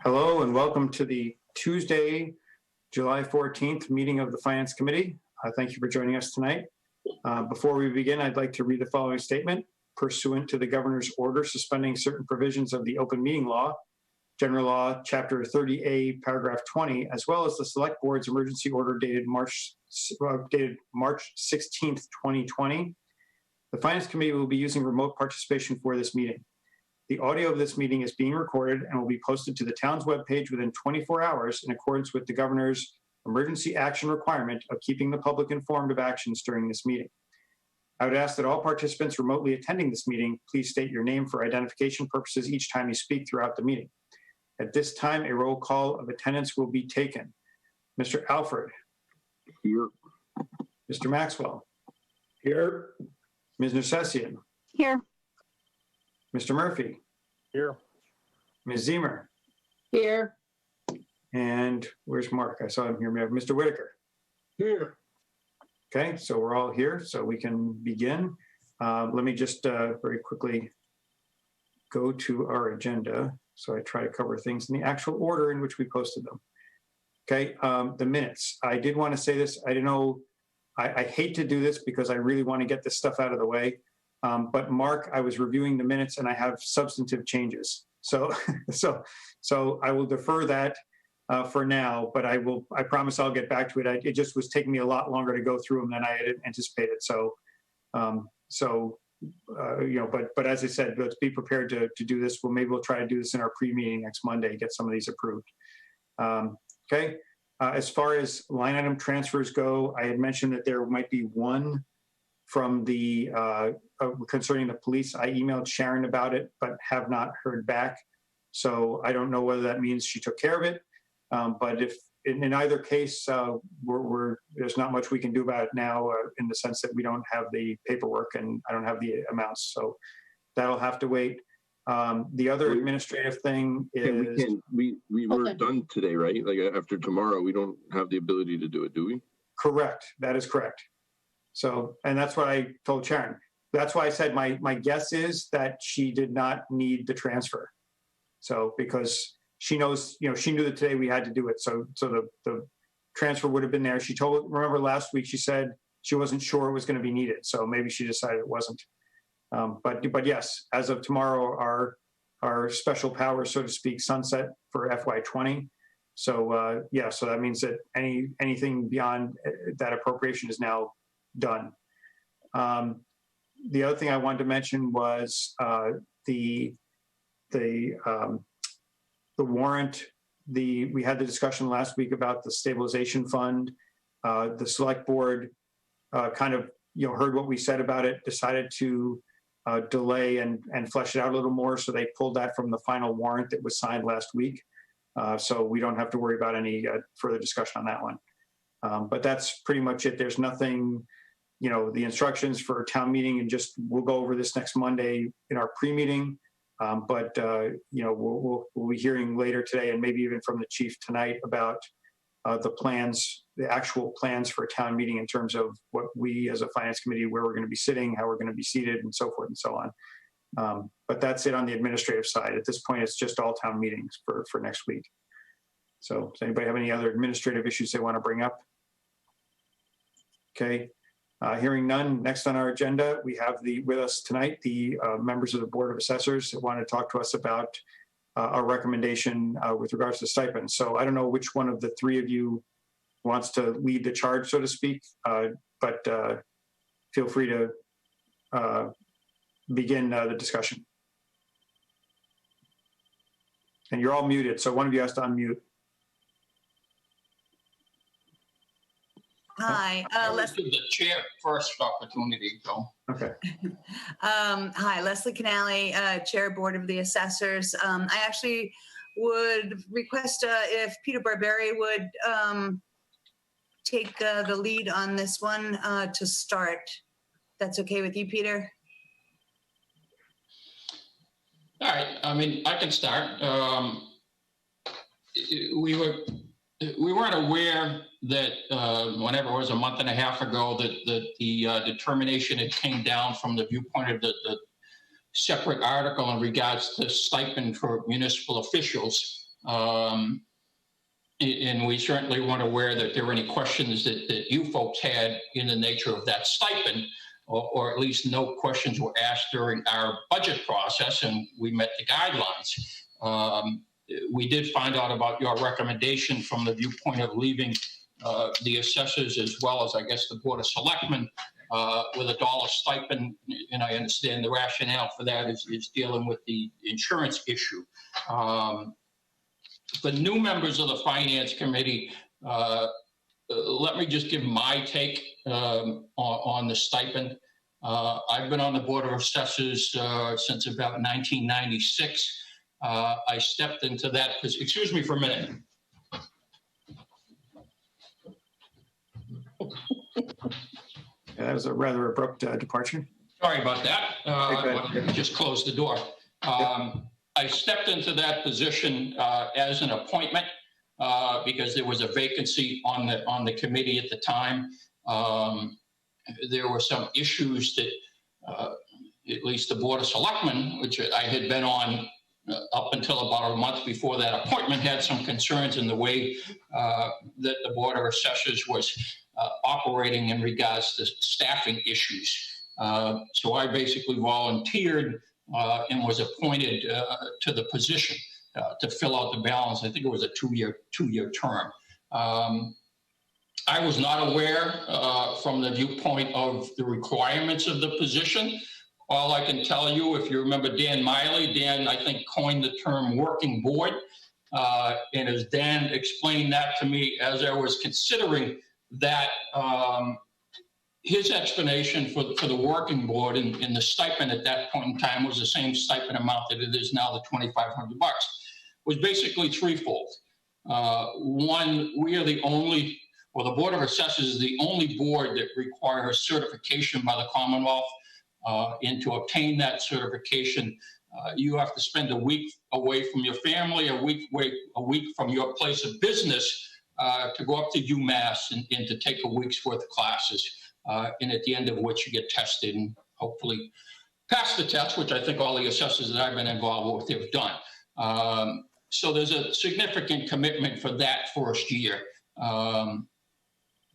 Hello and welcome to the Tuesday, July 14th meeting of the Finance Committee. Thank you for joining us tonight. Before we begin, I'd like to read the following statement. Pursuant to the Governor's order suspending certain provisions of the Open Meeting Law, General Law, Chapter 30A, Paragraph 20, as well as the Select Board's emergency order dated March 16th, 2020, the Finance Committee will be using remote participation for this meeting. The audio of this meeting is being recorded and will be posted to the town's webpage within 24 hours in accordance with the Governor's emergency action requirement of keeping the public informed of actions during this meeting. I would ask that all participants remotely attending this meeting please state your name for identification purposes each time you speak throughout the meeting. At this time, a roll call of attendance will be taken. Mr. Alfred. Here. Mr. Maxwell. Here. Ms. Nersessian. Here. Mr. Murphy. Here. Ms. Zemer. Here. And where's Mark? I saw him here. We have Mr. Whitaker. Here. Okay, so we're all here, so we can begin. Let me just very quickly go to our agenda. So I try to cover things in the actual order in which we posted them. Okay, the minutes. I did want to say this. I don't know. I hate to do this because I really want to get this stuff out of the way. But Mark, I was reviewing the minutes and I have substantive changes. So I will defer that for now, but I promise I'll get back to it. It just was taking me a lot longer to go through them than I had anticipated. But as I said, let's be prepared to do this. Maybe we'll try to do this in our pre-meeting next Monday, get some of these approved. Okay. As far as line item transfers go, I had mentioned that there might be one from the concerning the police. I emailed Sharon about it, but have not heard back. So I don't know whether that means she took care of it. But if in either case, there's not much we can do about it now in the sense that we don't have the paperwork and I don't have the amounts. So that'll have to wait. The other administrative thing is we were done today, right? Like after tomorrow, we don't have the ability to do it, do we? Correct. That is correct. So, and that's what I told Sharon. That's why I said my guess is that she did not need the transfer. So, because she knows, she knew that today we had to do it. So the transfer would have been there. Remember last week, she said she wasn't sure it was going to be needed. So maybe she decided it wasn't. But yes, as of tomorrow, our special powers, so to speak, sunset for FY20. So so that means that anything beyond that appropriation is now done. The other thing I wanted to mention was the warrant. We had the discussion last week about the Stabilization Fund. The Select Board kind of heard what we said about it, decided to delay and flesh it out a little more. So they pulled that from the final warrant that was signed last week. So we don't have to worry about any further discussion on that one. But that's pretty much it. There's nothing, the instructions for town meeting, and we'll go over this next Monday in our pre-meeting. But we'll be hearing later today and maybe even from the chief tonight about the actual plans for a town meeting in terms of what we as a finance committee, where we're going to be sitting, how we're going to be seated, and so forth and so on. But that's it on the administrative side. At this point, it's just all town meetings for next week. So does anybody have any other administrative issues they want to bring up? Okay. Hearing none, next on our agenda, we have with us tonight the members of the Board of Assessors that want to talk to us about our recommendation with regards to stipends. So I don't know which one of the three of you wants to lead the charge, so to speak, but feel free to begin the discussion. And you're all muted, so one of you has to unmute. Hi, Leslie. The chair first opportunity, so. Okay. Hi, Leslie Canale, Chair Board of the Assessors. I actually would request if Peter Barberi would take the lead on this one to start. That's okay with you, Peter? All right. I mean, I can start. We weren't aware that whenever it was a month and a half ago that the determination had came down from the viewpoint of the separate article in regards to stipend for municipal officials. And we certainly weren't aware that there were any questions that you folks had in the nature of that stipend, or at least no questions were asked during our budget process, and we met the guidelines. We did find out about your recommendation from the viewpoint of leaving the assessors, as well as, I guess, the Board of Selectmen, with $1 stipend, and I understand the rationale for that is dealing with the insurance issue. For new members of the Finance Committee, let me just give my take on the stipend. I've been on the Board of Assessors since about 1996. I stepped into that because, excuse me for a minute. That was a rather abrupt departure. Sorry about that. Just closed the door. I stepped into that position as an appointment because there was a vacancy on the committee at the time. There were some issues that at least the Board of Selectmen, which I had been on up until about a month before that appointment, had some concerns in the way that the Board of Assessors was operating in regards to staffing issues. So I basically volunteered and was appointed to the position to fill out the balance. I think it was a two-year term. I was not aware from the viewpoint of the requirements of the position. All I can tell you, if you remember Dan Miley, Dan, I think, coined the term working board. And as Dan explained that to me as I was considering that, his explanation for the working board and the stipend at that point in time was the same stipend amount that it is now, the $2,500, was basically threefold. One, we are the only, well, the Board of Assessors is the only board that requires certification by the Commonwealth. And to obtain that certification, you have to spend a week away from your family, a week from your place of business to go up to UMass and to take a week's worth of classes. And at the end of which you get tested and hopefully pass the test, which I think all the assessors that I've been involved with have done. So there's a significant commitment for that first year.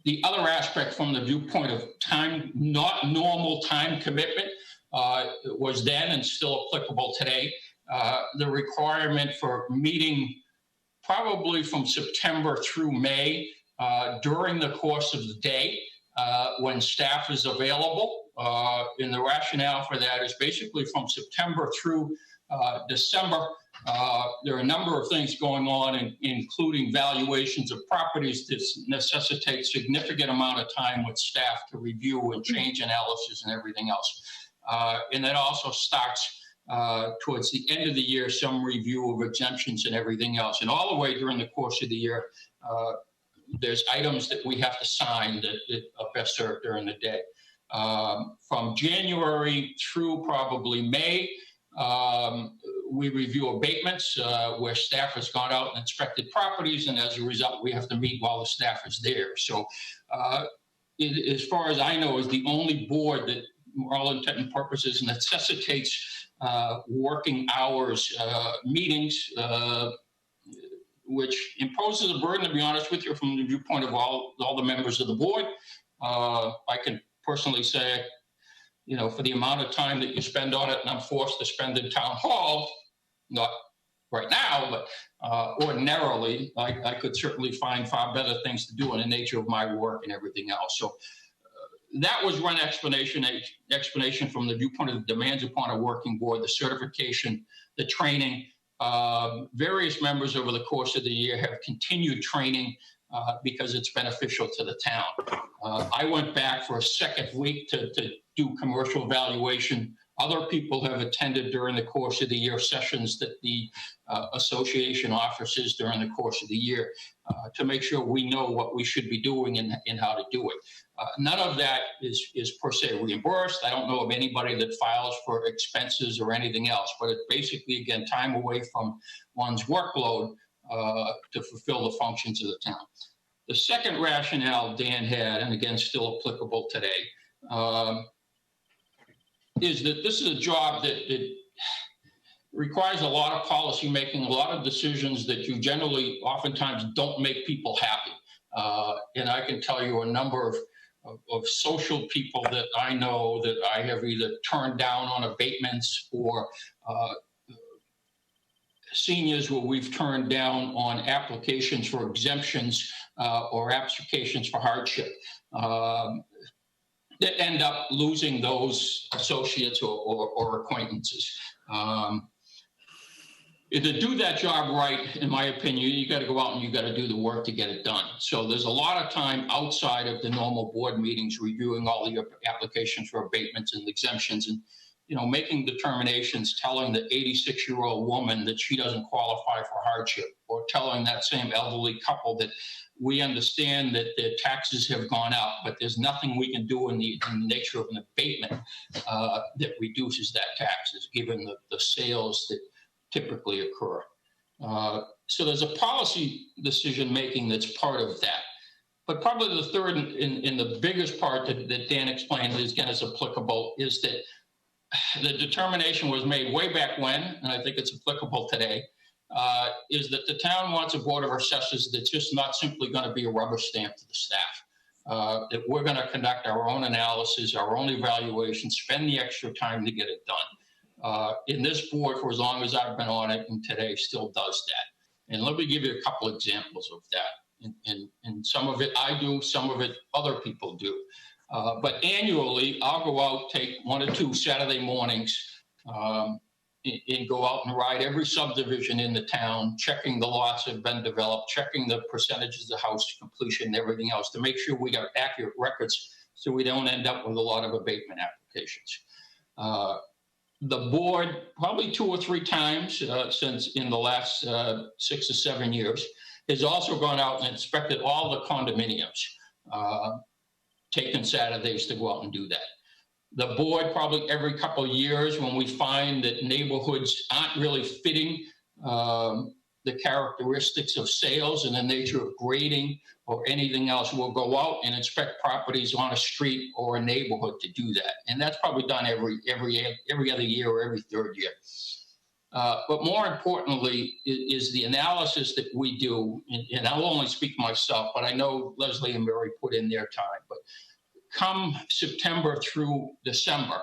The other aspect from the viewpoint of time, not normal time commitment, was then and still applicable today. The requirement for meeting probably from September through May during the course of the day when staff is available. And the rationale for that is basically from September through December. There are a number of things going on, including valuations of properties that necessitate significant amount of time with staff to review and change analysis and everything else. And that also starts towards the end of the year, some review of exemptions and everything else. And all the way during the course of the year, there's items that we have to sign that are best served during the day. From January through probably May, we review abatements where staff has gone out and inspected properties, and as a result, we have to meet while the staff is there. So as far as I know, is the only board that, for all intent and purposes, necessitates working hours meetings, which imposes a burden, to be honest with you, from the viewpoint of all the members of the board. I can personally say, you know, for the amount of time that you spend on it, and I'm forced to spend in town hall, not right now, but ordinarily, I could certainly find far better things to do in the nature of my work and everything else. So that was one explanation from the viewpoint of the demands upon a working board, the certification, the training. Various members over the course of the year have continued training because it's beneficial to the town. I went back for a second week to do commercial valuation. Other people have attended during the course of the year sessions that the association offers during the course of the year to make sure we know what we should be doing and how to do it. None of that is per se reimbursed. I don't know of anybody that files for expenses or anything else, but it's basically, again, time away from one's workload to fulfill the functions of the town. The second rationale Dan had, and again, still applicable today, is that this is a job that requires a lot of policy making, a lot of decisions that you generally oftentimes don't make people happy. And I can tell you a number of social people that I know that I have either turned down on abatements, or seniors where we've turned down on applications for exemptions or applications for hardship, that end up losing those associates or acquaintances. To do that job right, in my opinion, you got to go out and you got to do the work to get it done. So there's a lot of time outside of the normal board meetings reviewing all the applications for abatements and exemptions, and making determinations, telling the 86-year-old woman that she doesn't qualify for hardship, or telling that same elderly couple that we understand that their taxes have gone up, but there's nothing we can do in the nature of an abatement that reduces that taxes, given the sales that typically occur. So there's a policy decision making that's part of that. But probably the third and the biggest part that Dan explained is, again, is applicable, is that the determination was made way back when, and I think it's applicable today, is that the town wants a board of assessors that's just not simply going to be a rubber stamp to the staff. That we're going to conduct our own analysis, our own evaluation, spend the extra time to get it done. In this board, for as long as I've been on it, and today still does that. And let me give you a couple examples of that. And some of it I do, some of it other people do. But annually, I'll go out, take 1 or 2 Saturday mornings, and go out and ride every subdivision in the town, checking the lots that have been developed, checking the percentages of house completion and everything else, to make sure we got accurate records so we don't end up with a lot of abatement applications. The board, probably 2 or 3 times since in the last 6 or 7 years, has also gone out and inspected all the condominiums, taken Saturdays to go out and do that. The board, probably every couple of years, when we find that neighborhoods aren't really fitting the characteristics of sales and the nature of grading or anything else, we'll go out and inspect properties on a street or a neighborhood to do that. And that's probably done every other year or every 3rd year. But more importantly is the analysis that we do, and I'll only speak myself, but I know Leslie and Mary put in their time. But come September through December,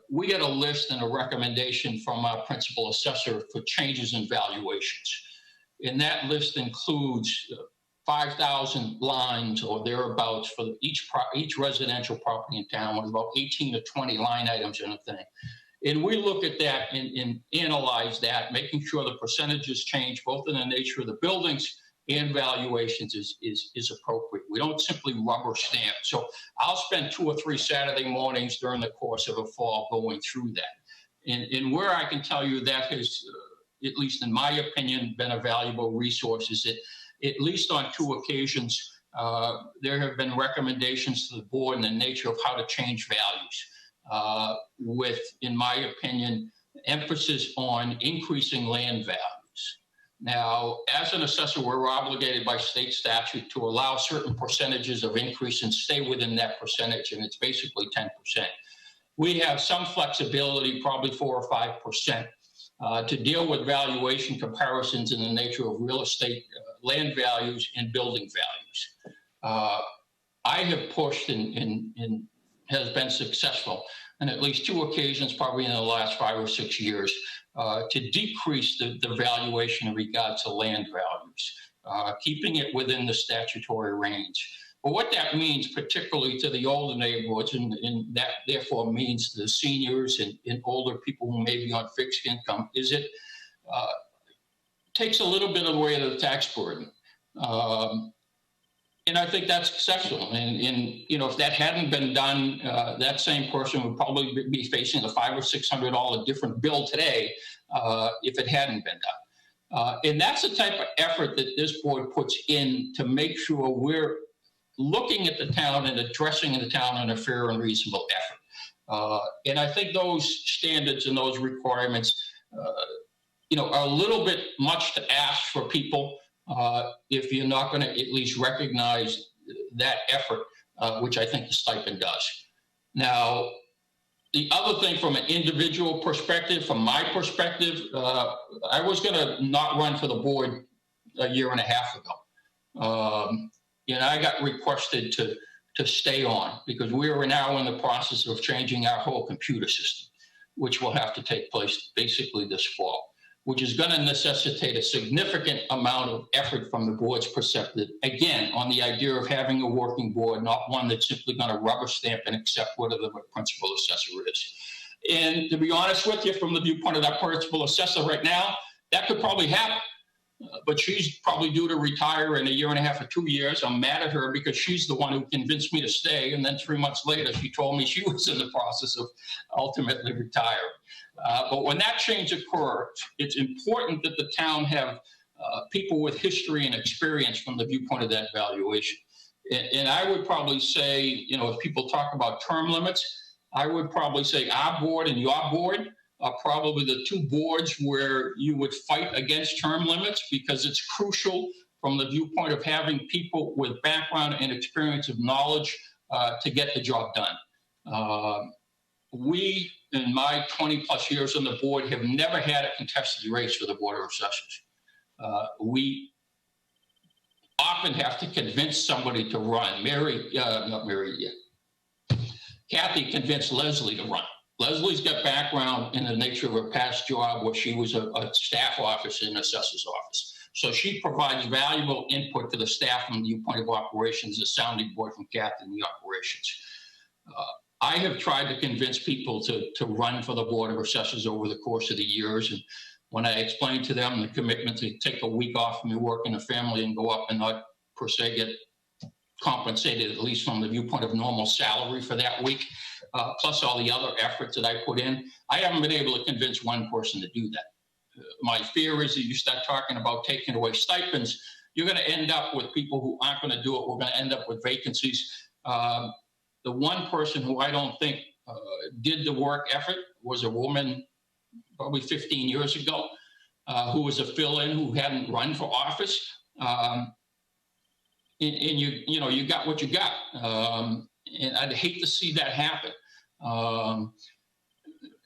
we get a list and a recommendation from our principal assessor for changes in valuations. And that list includes 5,000 lines or thereabouts for each residential property in town, with about 18 to 20 line items in a thing. And we look at that and analyze that, making sure the percentages change both in the nature of the buildings and valuations is appropriate. We don't simply rubber stamp. So I'll spend 2 or 3 Saturday mornings during the course of a fall going through that. And where I can tell you that has, at least in my opinion, been a valuable resource is that at least on 2 occasions, there have been recommendations to the board in the nature of how to change values with, in my opinion, emphasis on increasing land values. Now, as an assessor, we're obligated by state statute to allow certain percentages of increase and stay within that percentage, and it's basically 10%. We have some flexibility, probably 4 or 5%, to deal with valuation comparisons in the nature of real estate, land values, and building values. I have pushed and has been successful on at least 2 occasions, probably in the last 5 or 6 years, to decrease the valuation in regards to land values, keeping it within the statutory range. But what that means, particularly to the older neighborhoods, and that therefore means to the seniors and older people who may be on fixed income, is it takes a little bit away of the tax burden. And I think that's successful. And if that hadn't been done, that same person would probably be facing a $500 or $600 different bill today if it hadn't been done. And that's the type of effort that this board puts in to make sure we're looking at the town and addressing the town in a fair and reasonable effort. And I think those standards and those requirements, are a little bit much to ask for people. If you're not going to at least recognize that effort, which I think the stipend does. Now, The other thing from an individual perspective, from my perspective, I was going to not run for the board a year and a half ago. And I got requested to stay on because we are now in the process of changing our whole computer system, which will have to take place basically this fall, which is going to necessitate a significant amount of effort from the board's perspective, again, on the idea of having a working board, not one that's simply going to rubber stamp and accept whatever the principal assessor is. And to be honest with you, from the viewpoint of that principal assessor right now, that could probably happen. But she's probably due to retire in a year and a half or 2 years. I'm mad at her because she's the one who convinced me to stay. And then 3 months later, she told me she was in the process of ultimately retiring. But when that change occurs, it's important that the town have people with history and experience from the viewpoint of that valuation. And I would probably say, you know, if people talk about term limits, I would probably say our board and your board are probably the two boards where you would fight against term limits because it's crucial from the viewpoint of having people with background and experience of knowledge to get the job done. We, in my 20 plus years on the board, have never had a contested race for the Board of Assessors. We often have to convince somebody to run. Kathy convinced Leslie to run. Leslie's got background in the nature of her past job where she was a staff officer in the assessor's office. So she provides valuable input to the staff from the viewpoint of operations, a sounding board from Kathy in the operations. I have tried to convince people to run for the Board of Assessors over the course of the years. And when I explained to them the commitment to take a week off from your work in the family and go up and not per se get compensated, at least from the viewpoint of normal salary for that week, plus all the other efforts that I put in, I haven't been able to convince one person to do that. My fear is that you start talking about taking away stipends, you're going to end up with people who aren't going to do it. We're going to end up with vacancies. The one person who I don't think did the work effort was a woman probably 15 years ago who was a fill-in who hadn't run for office. And you got what you got. And I'd hate to see that happen.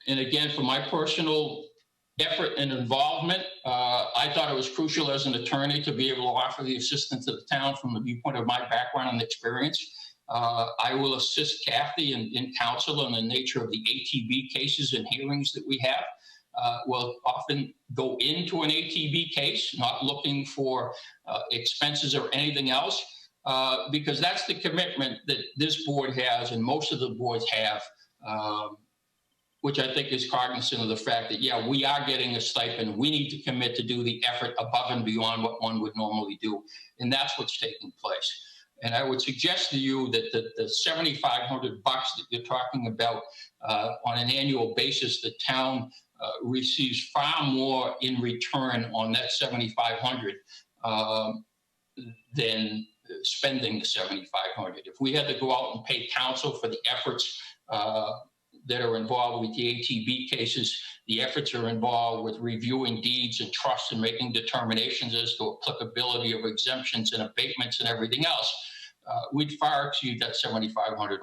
And again, for my personal effort and involvement, I thought it was crucial as an attorney to be able to offer the assistance to the town from the viewpoint of my background and experience. I will assist Kathy in counsel on the nature of the ATB cases and hearings that we have. We'll often go into an ATB case, not looking for expenses or anything else, because that's the commitment that this board has and most of the boards have, which I think is cognizant of the fact that, yeah, we are getting a stipend. We need to commit to do the effort above and beyond what one would normally do. And that's what's taking place. And I would suggest to you that the $7,500 that you're talking about on an annual basis, the town receives far more in return on that $7,500 than spending the $7,500. If we had to go out and pay counsel for the efforts that are involved with the ATB cases, the efforts are involved with reviewing deeds and trusts and making determinations as to applicability of exemptions and abatements and everything else, we'd far exceed that $7,500.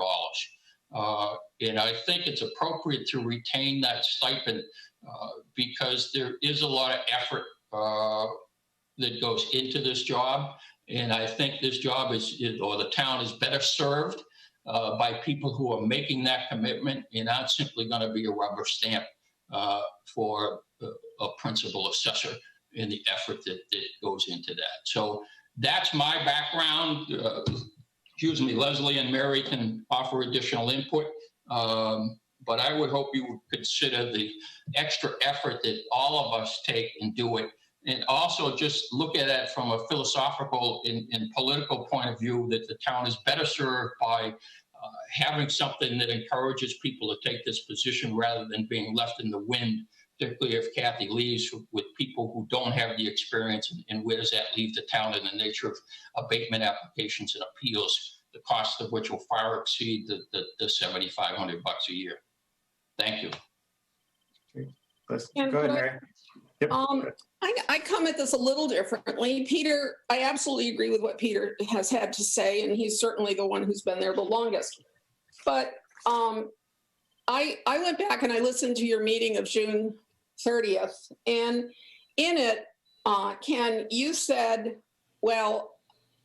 And I think it's appropriate to retain that stipend because there is a lot of effort that goes into this job. And I think this job or the town is better served by people who are making that commitment and not simply going to be a rubber stamp for a principal assessor in the effort that goes into that. So that's my background. Leslie and Mary can offer additional input. But I would hope you would consider the extra effort that all of us take and do it. And also just look at it from a philosophical and political point of view that the town is better served by having something that encourages people to take this position rather than being left in the wind, particularly if Kathy leaves with people who don't have the experience. And where does that leave the town in the nature of abatement applications and appeals, the cost of which will far exceed the $7,500 a year. Thank you. Go ahead, Mary. Yep. I come at this a little differently. Peter, I absolutely agree with what Peter has had to say, and he's certainly the one who's been there the longest. But I went back and I listened to your meeting of June 30th, and in it, Ken, you said, well,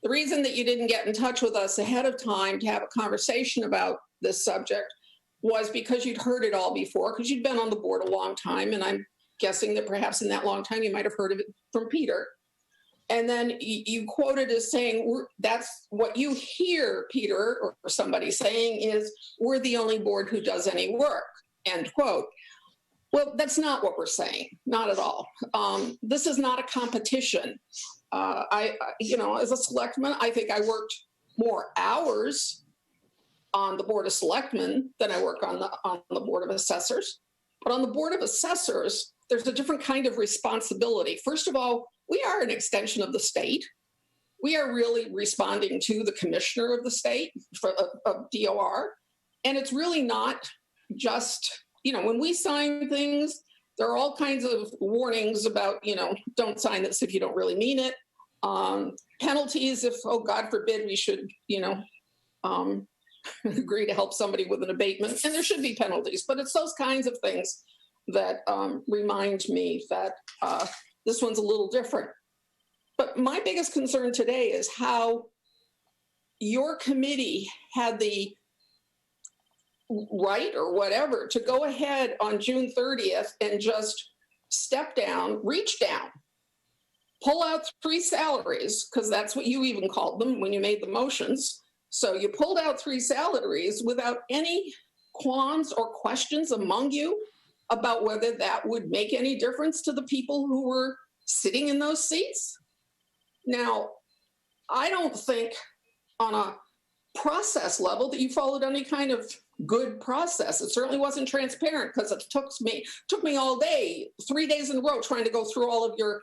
the reason that you didn't get in touch with us ahead of time to have a conversation about this subject was because you'd heard it all before, because you'd been on the board a long time, and I'm guessing that perhaps in that long time you might have heard of it from Peter. And then you quoted as saying, that's what you hear Peter or somebody saying is, we're the only board who does any work, end quote. Well, that's not what we're saying, not at all. This is not a competition. As a selectman, I think I worked more hours on the Board of Selectmen than I work on the Board of Assessors. But on the Board of Assessors, there's a different kind of responsibility. First of all, we are an extension of the state. We are really responding to the commissioner of the state of DOR. And it's really not just, when we sign things, there are all kinds of warnings about, don't sign this if you don't really mean it. Penalties if, oh, God forbid, we should, agree to help somebody with an abatement. And there should be penalties, but it's those kinds of things that remind me that this one's a little different. But my biggest concern today is how your committee had the right or whatever to go ahead on June 30th and just step down, reach down, pull out 3 salaries, because that's what you even called them when you made the motions. So you pulled out 3 salaries without any qualms or questions among you about whether that would make any difference to the people who were sitting in those seats. Now, I don't think on a process level that you followed any kind of good process. It certainly wasn't transparent, because it took me all day, 3 days in a row, trying to go through all of your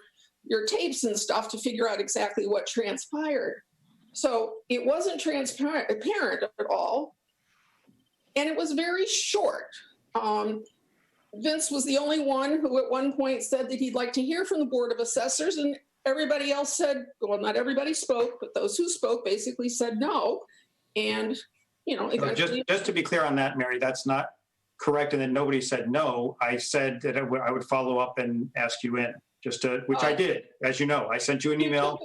tapes and stuff to figure out exactly what transpired. So it wasn't transparent at all. And it was very short. Vince was the only one who at one point said that he'd like to hear from the Board of Assessors, and everybody else said, well, not everybody spoke, but those who spoke basically said no. And, eventually. Just to be clear on that, Mary, that's not correct. And then nobody said no. I said that I would follow up and ask you in, which I did. As you know, I sent you an email.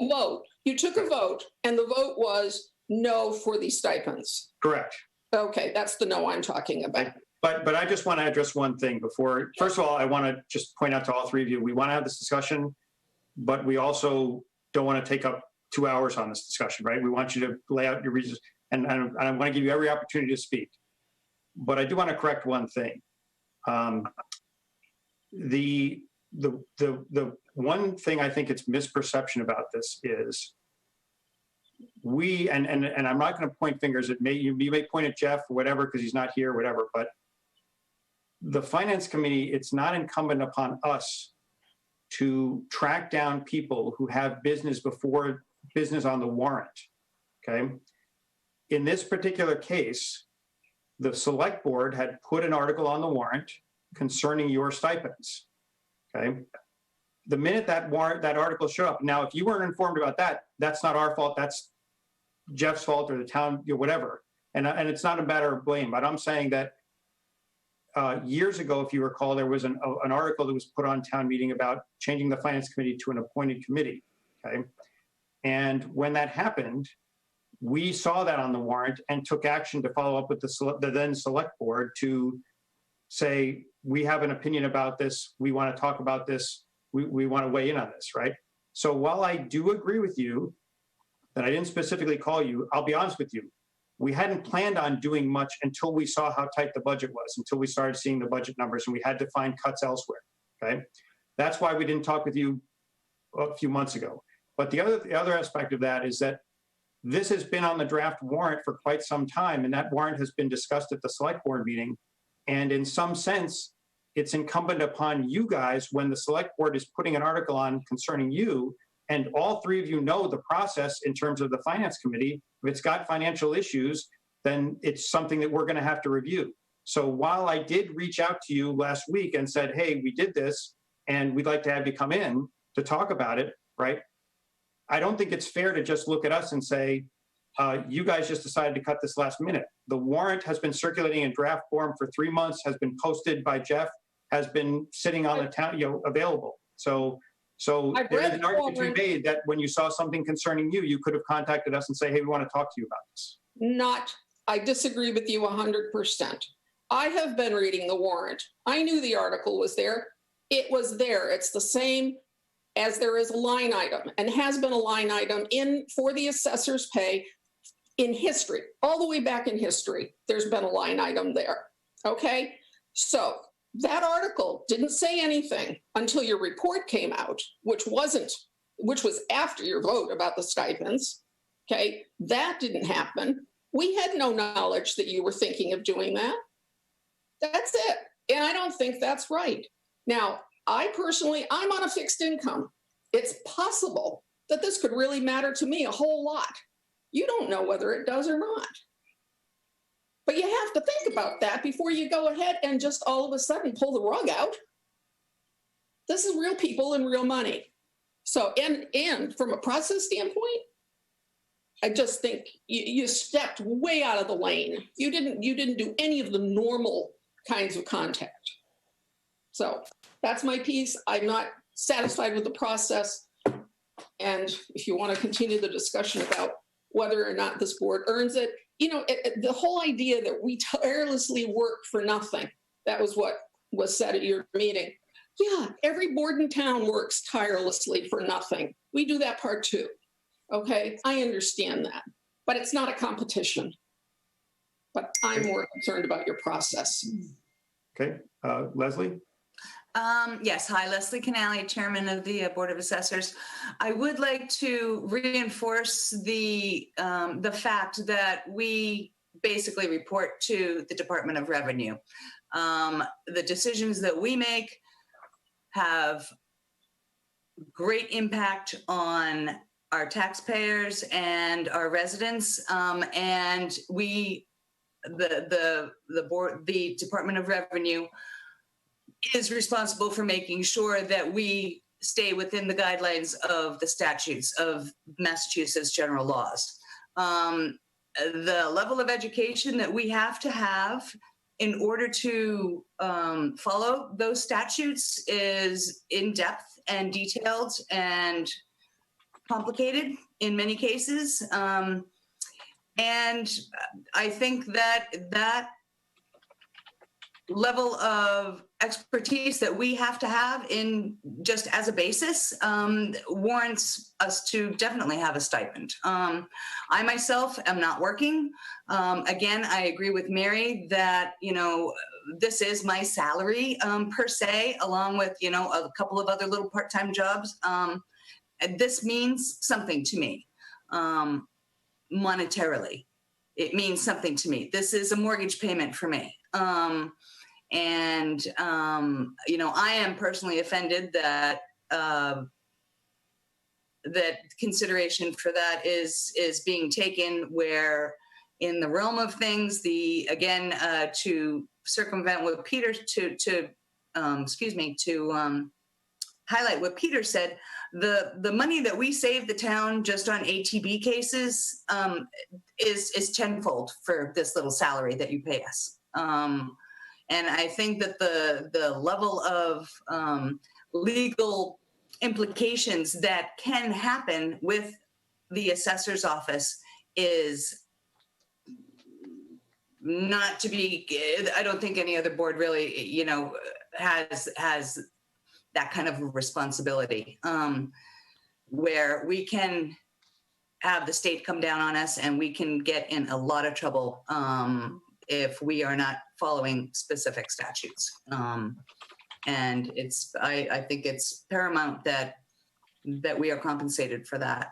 You took a vote, and the vote was no for these stipends. Correct. Okay, that's the no I'm talking about. But I just want to address one thing before. First of all, I want to just point out to all 3 of you, we want to have this discussion, but we also don't want to take up 2 hours on this discussion, right? We want you to lay out your reasons, and I want to give you every opportunity to speak. But I do want to correct one thing. The one thing I think it's misperception about this is and I'm not going to point fingers at you may point at Jeff or whatever, because he's not here, whatever, but the Finance Committee, it's not incumbent upon us to track down people who have business before business on the warrant, okay? In this particular case, the Select Board had put an article on the warrant concerning your stipends, okay? The minute that article showed up, now if you weren't informed about that, that's not our fault, that's Jeff's fault or the town, whatever. And it's not a matter of blame, but I'm saying that years ago, if you recall, there was an article that was put on town meeting about changing the Finance Committee to an appointed committee, okay? And when that happened, we saw that on the warrant and took action to follow up with the then Select Board to say, we have an opinion about this, we want to talk about this, we want to weigh in on this, right? So while I do agree with you that I didn't specifically call you, I'll be honest with you, we hadn't planned on doing much until we saw how tight the budget was, until we started seeing the budget numbers, and we had to find cuts elsewhere, okay? That's why we didn't talk with you a few months ago. But the other aspect of that is that this has been on the draft warrant for quite some time, and that warrant has been discussed at the Select Board meeting. And in some sense, it's incumbent upon you guys, when the Select Board is putting an article on concerning you, and all 3 of you know the process in terms of the Finance Committee, if it's got financial issues, then it's something that we're going to have to review. So while I did reach out to you last week and said, hey, we did this, and we'd like to have you come in to talk about it, right? I don't think it's fair to just look at us and say, You guys just decided to cut this last minute. The warrant has been circulating in draft form for 3 months, has been posted by Jeff, has been sitting on the town, available. So I've there read is an the argument to warrant. be made that when you saw something concerning you, you could have contacted us and say, hey, we want to talk to you about this. I disagree with you 100%. I have been reading the warrant. I knew the article was there. It was there. It's the same as there is a line item and has been a line item for the assessor's pay in history, all the way back in history. There's been a line item there. Okay. So that article didn't say anything until your report came out, which was after your vote about the stipends. Okay. That didn't happen. We had no knowledge that you were thinking of doing that. That's it. And I don't think that's right. Now, I'm on a fixed income. It's possible that this could really matter to me a whole lot. You don't know whether it does or not. But you have to think about that before you go ahead and just all of a sudden pull the rug out. This is real people and real money. So, and from a process standpoint, I just think you stepped way out of the lane. You didn't do any of the normal kinds of contact. So that's my piece. I'm not satisfied with the process. And if you want to continue the discussion about whether or not this board earns it, the whole idea that we tirelessly work for nothing, that was what was said at your meeting. Yeah, every board in town works tirelessly for nothing. We do that part too. Okay, I understand that, but it's not a competition. But I'm more concerned about your process. Okay, Leslie? Yes, hi, Leslie Canali, Chairman of the Board of Assessors. I would like to reinforce the fact that we basically report to the Department of Revenue. The decisions that we make have great impact on our taxpayers and our residents, and the Department of Revenue is responsible for making sure that we stay within the guidelines of the statutes of Massachusetts general laws. The level of education that we have to have in order to follow those statutes is in-depth and detailed and complicated in many cases. And I think that level of expertise that we have to have in just as a basis warrants us to definitely have a stipend. I myself am not working. Again, I agree with Mary that, this is my salary per se, along with, a couple of other little part-time jobs. And this means something to me monetarily. It means something to me. This is a mortgage payment for me. And I am personally offended that that consideration for that is being taken where in the realm of things, to circumvent what Peter, to highlight what Peter said, the money that we save the town just on ATB cases is tenfold for this little salary that you pay us. And I think that the level of legal implications that can happen with the assessor's office is not to be, I don't think any other board really, has that kind of responsibility where we can have the state come down on us and we can get in a lot of trouble if we are not following specific statutes. And I think it's paramount that we are compensated for that.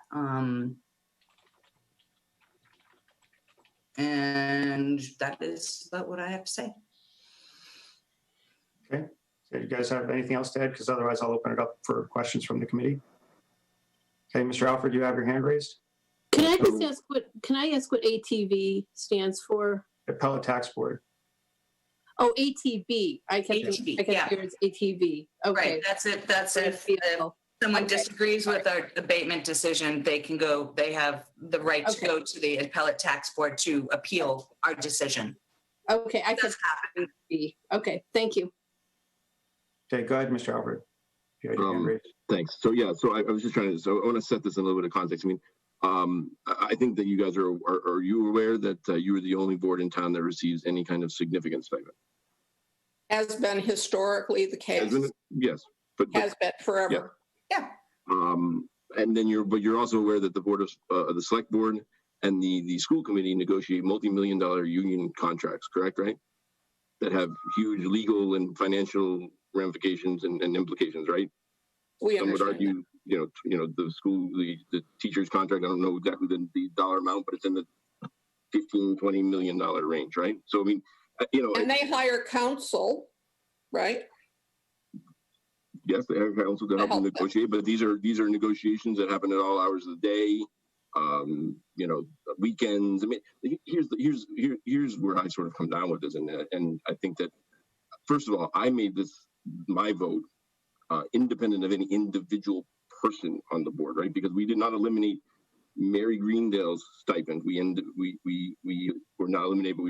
And that is about what I have to say. Okay. So you guys have anything else to add? Because otherwise I'll open it up for questions from the committee. Okay, Mr. Alford, you have your hand raised? Can I just ask what ATV stands for? Appellate Tax Board. Oh, ATB. I kept ATB, hearing it's ATV. Okay. Right, that's it. That's it. The someone Okay. disagrees with our abatement decision, they have the right to Okay. go to the appellate tax board to appeal our decision. Okay, I could That's happened. be. Okay, thank you. Okay, go ahead, Mr. Albert. You had your hand raised. Thanks. So yeah, so I was just trying to, so I want to set this in a little bit of context. I mean, I think that you guys are you aware that you are the only board in town that receives any kind of significant stipend? Has been historically the case. Hasn't it? Yes, but Has been forever. Yeah. and then you're also aware that the board of the select board and the school committee negotiate multi-million-dollar union contracts, correct? Right? That have huge legal and financial ramifications and implications, right? We Some would understand argue, the school, the teacher's contract, I don't know exactly the dollar amount, but it's in the $15-20 million range, right? So, I mean, that. And they hire counsel, right? yes, they have counsel to help them negotiate, but these are negotiations that happen at all hours of the day, weekends. I mean, here's where I sort of come down with this, and I think that, first of all, I made this my vote independent of any individual person on the board, right? Because we did not eliminate Mary Greendale's stipend. We were not eliminated, but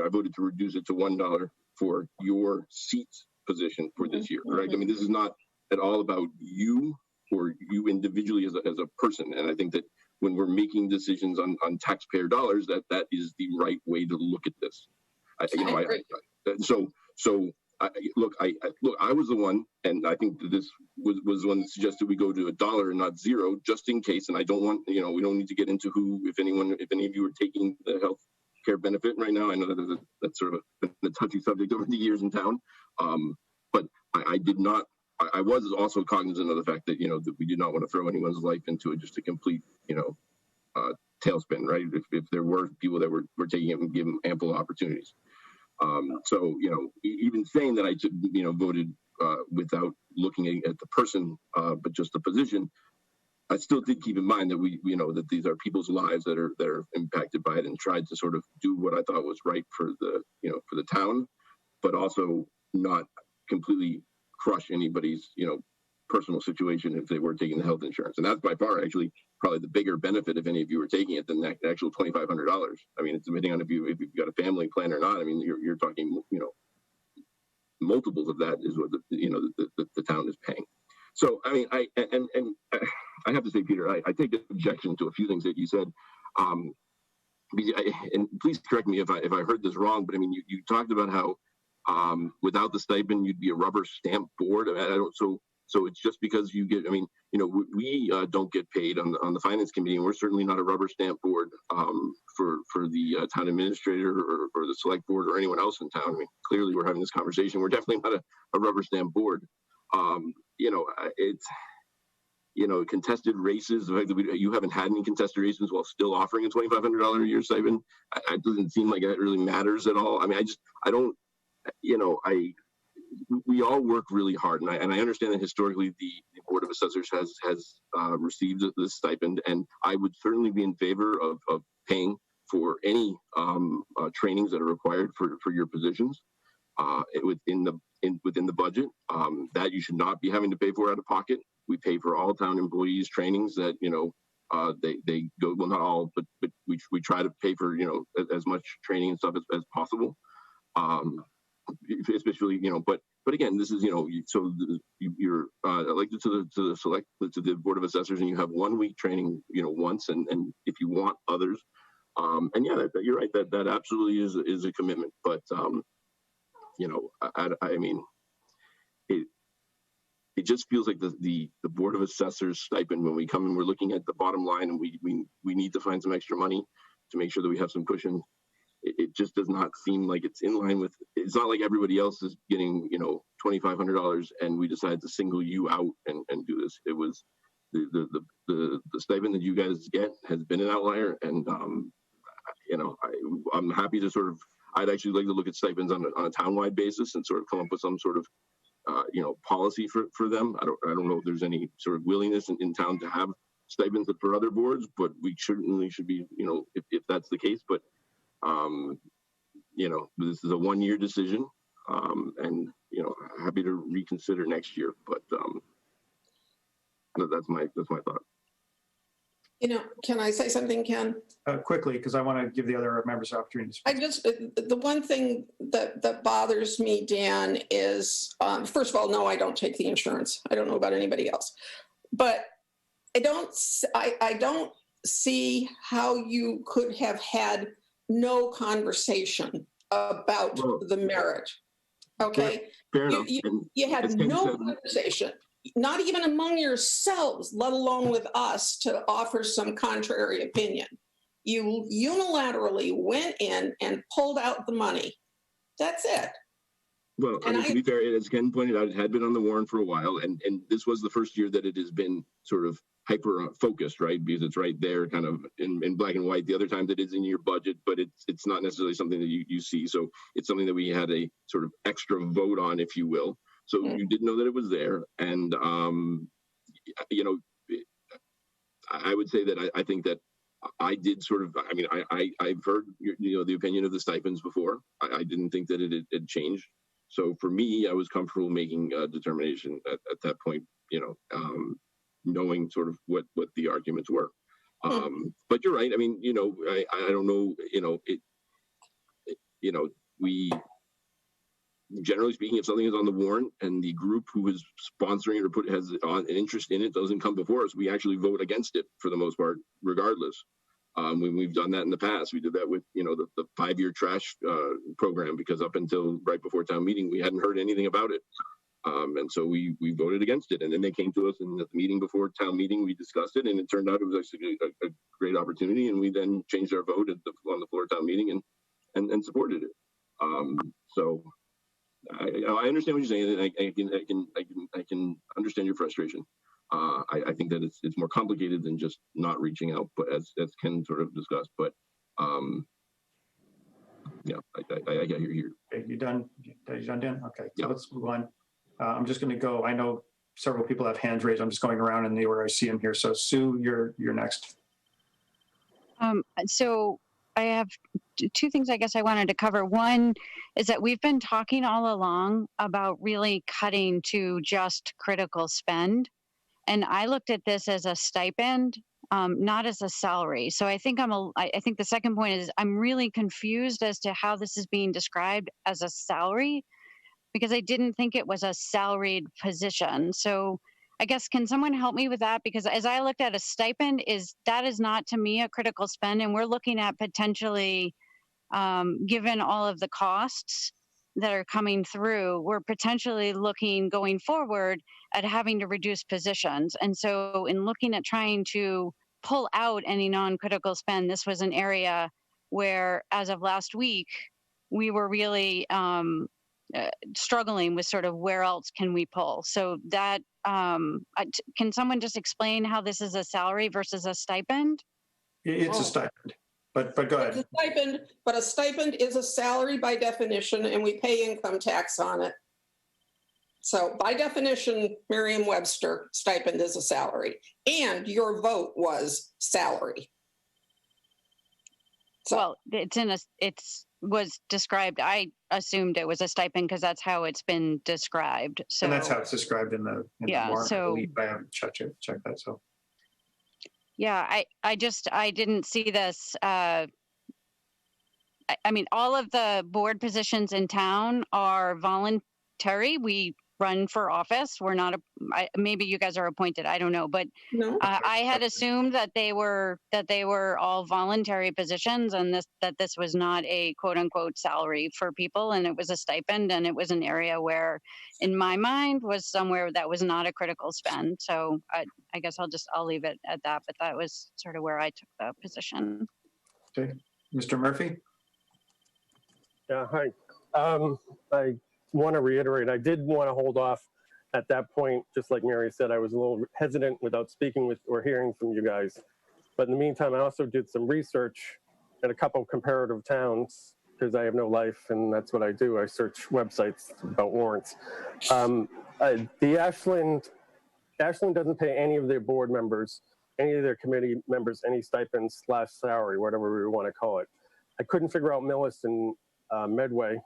I voted to reduce it to $1 for your seats position for this year, right? I mean, this is not at all about you or you individually as a person. And I think that when we're making decisions on taxpayer dollars, that is the right way to look at this. I was the one, and I think this was the one that suggested we go to $1 and not $0, just in case. And I don't want, we don't need to get into if any of you are taking the health care benefit right now. I know that that's sort of a touchy subject over the years in town. But I was also cognizant of the fact that, that we did not want to throw anyone's life into it, just a complete, tailspin, right? If there were people that were taking it and give them ample opportunities. So, even saying that I, voted without looking at the person, but just the position, I still did keep in mind that that these are people's lives that are impacted by it, and tried to sort of do what I thought was right for the town, but also not completely crush anybody's, personal situation if they were taking the health insurance. And that's by far actually probably the bigger benefit if any of you were taking it than that actual $2,500. I mean, it's depending on if you've got a family plan or not. I mean, you're talking, multiples of that is what the town is paying. So, I mean, I have to say, Peter, I take objection to a few things that you said. And please correct me if I heard this wrong, but I mean, you talked about how without the stipend, you'd be a rubber stamp board. So it's just because you get, we don't get paid on the finance committee, and we're certainly not a rubber stamp board for the town administrator or the select board or anyone else in town. I mean, clearly we're having this conversation. We're definitely not a rubber stamp board. It's, contested races, the fact that you haven't had any contested races while still offering a $2,500 a year stipend, it doesn't seem like that really matters at all. I mean, we all work really hard, and I understand that historically the Board of Assessors has received this stipend, and I would certainly be in favor of paying for any trainings that are required for your positions within the budget. That you should not be having to pay for out of pocket. We pay for all town employees trainings that they go, well, not all, but we try to pay for as much training and stuff as possible. Especially, but again, this is, so you're elected to the Board of Assessors, and you have 1 week training, once, and if you want others, and yeah, you're right, that absolutely is a commitment. But I mean, it just feels like the Board of Assessors stipend, when we come and we're looking at the bottom line, and we need to find some extra money to make sure that we have some cushion. It just does not seem like it's in line with. It's not like everybody else is getting $2,500 and we decided to single you out and do this. It was the stipend that you guys get has been an outlier, and I'm happy to sort of. I'd actually like to look at stipends on a townwide basis and sort of come up with some sort of policy for them. I don't know if there's any sort of willingness in town to have stipends for other boards, but we certainly should be if that's the case. But this is a 1-year decision, and happy to reconsider next year. But That's my thought. You know, can I say something, Ken? Quickly, because I want to give the other members an opportunity to speak. The one thing that bothers me, Dan, is, first of all, no, I don't take the insurance. I don't know about anybody else. But I don't see how you could have had no conversation about the merit. Okay? Fair enough. You had no conversation, not even among yourselves, let alone with us, to offer some contrary opinion. You unilaterally went in and pulled out the money. That's it. Well, I mean, to be fair, as Ken pointed out, it had been on the warrant for a while, and this was the first year that it has been sort of hyper focused, right? Because it's right there, kind of in black and white. The other time that it's in your budget, but it's not necessarily something that you see. So it's something that we had a sort of extra vote on, if you will. So you did know that it was there, and you know, I would say that I think that I did sort of. I mean, I've heard the opinion of the stipends before. I didn't think that it had changed. So for me, I was comfortable making a determination at that point, knowing sort of what the arguments were. But you're right. I mean, I don't know, we, generally speaking, if something is on the warrant and the group who is sponsoring it or has an interest in it doesn't come before us, we actually vote against it for the most part, regardless. We've done that in the past. We did that with, the 5-year trash program, because up until right before town meeting, we hadn't heard anything about it. And so we voted against it. And then they came to us, and at the meeting before town meeting, we discussed it, and it turned out it was actually a great opportunity. And we then changed our vote on the floor of town meeting and supported it. So I understand what you're saying, and I can understand your frustration. I think that it's more complicated than just not reaching out, but as Ken sort of discussed. But yeah, I get you. Okay, you done? Are you done, Dan? Okay, so yeah. Let's move on. I'm just going to go. I know several people have hands raised. I'm just going around in the order I see them here. So Sue, you're next. So I have two things I guess I wanted to cover. One is that we've been talking all along about really cutting to just critical spend. And I looked at this as a stipend, not as a salary. So I think I think the second point is I'm really confused as to how this is being described as a salary, because I didn't think it was a salaried position. So I guess, can someone help me with that? Because as I looked at a stipend, that is not to me a critical spend. And we're looking at potentially, given all of the costs that are coming through, we're potentially looking going forward at having to reduce positions. And so in looking at trying to pull out any non-critical spend, this was an area where, as of last week, we were really struggling with sort of where else can we pull. So that, can someone just explain how this is a salary versus a stipend? It's a stipend. But go ahead. It's a stipend, but a stipend is a salary by definition, and we pay income tax on it. So by definition, Merriam-Webster, stipend is a salary, and your vote was salary. So, well, it was described. I assumed it was a stipend because that's how it's been described. So, and that's how it's described in the warrant. So I haven't checked that. So. Yeah, I didn't see this. I mean, all of the board positions in town are voluntary. We run for office. We're not maybe you guys are appointed. I don't know, but no. I had assumed that they were all voluntary positions, and that this was not a quote unquote salary for people, and it was a stipend, and it was an area where, in my mind, was somewhere that was not a critical spend. So I guess I'll leave it at that. But that was sort of where I took the position. Okay, Mr. Murphy. Yeah, hi. I want to reiterate, I did want to hold off at that point. Just like Mary said, I was a little hesitant without speaking with or hearing from you guys. But in the meantime, I also did some research at a couple comparative towns, because I have no life and that's what I do. I search websites about warrants. The Ashland doesn't pay any of their board members, any of their committee members, any stipends / salary, whatever we want to call it. I couldn't figure out Millis and Medway.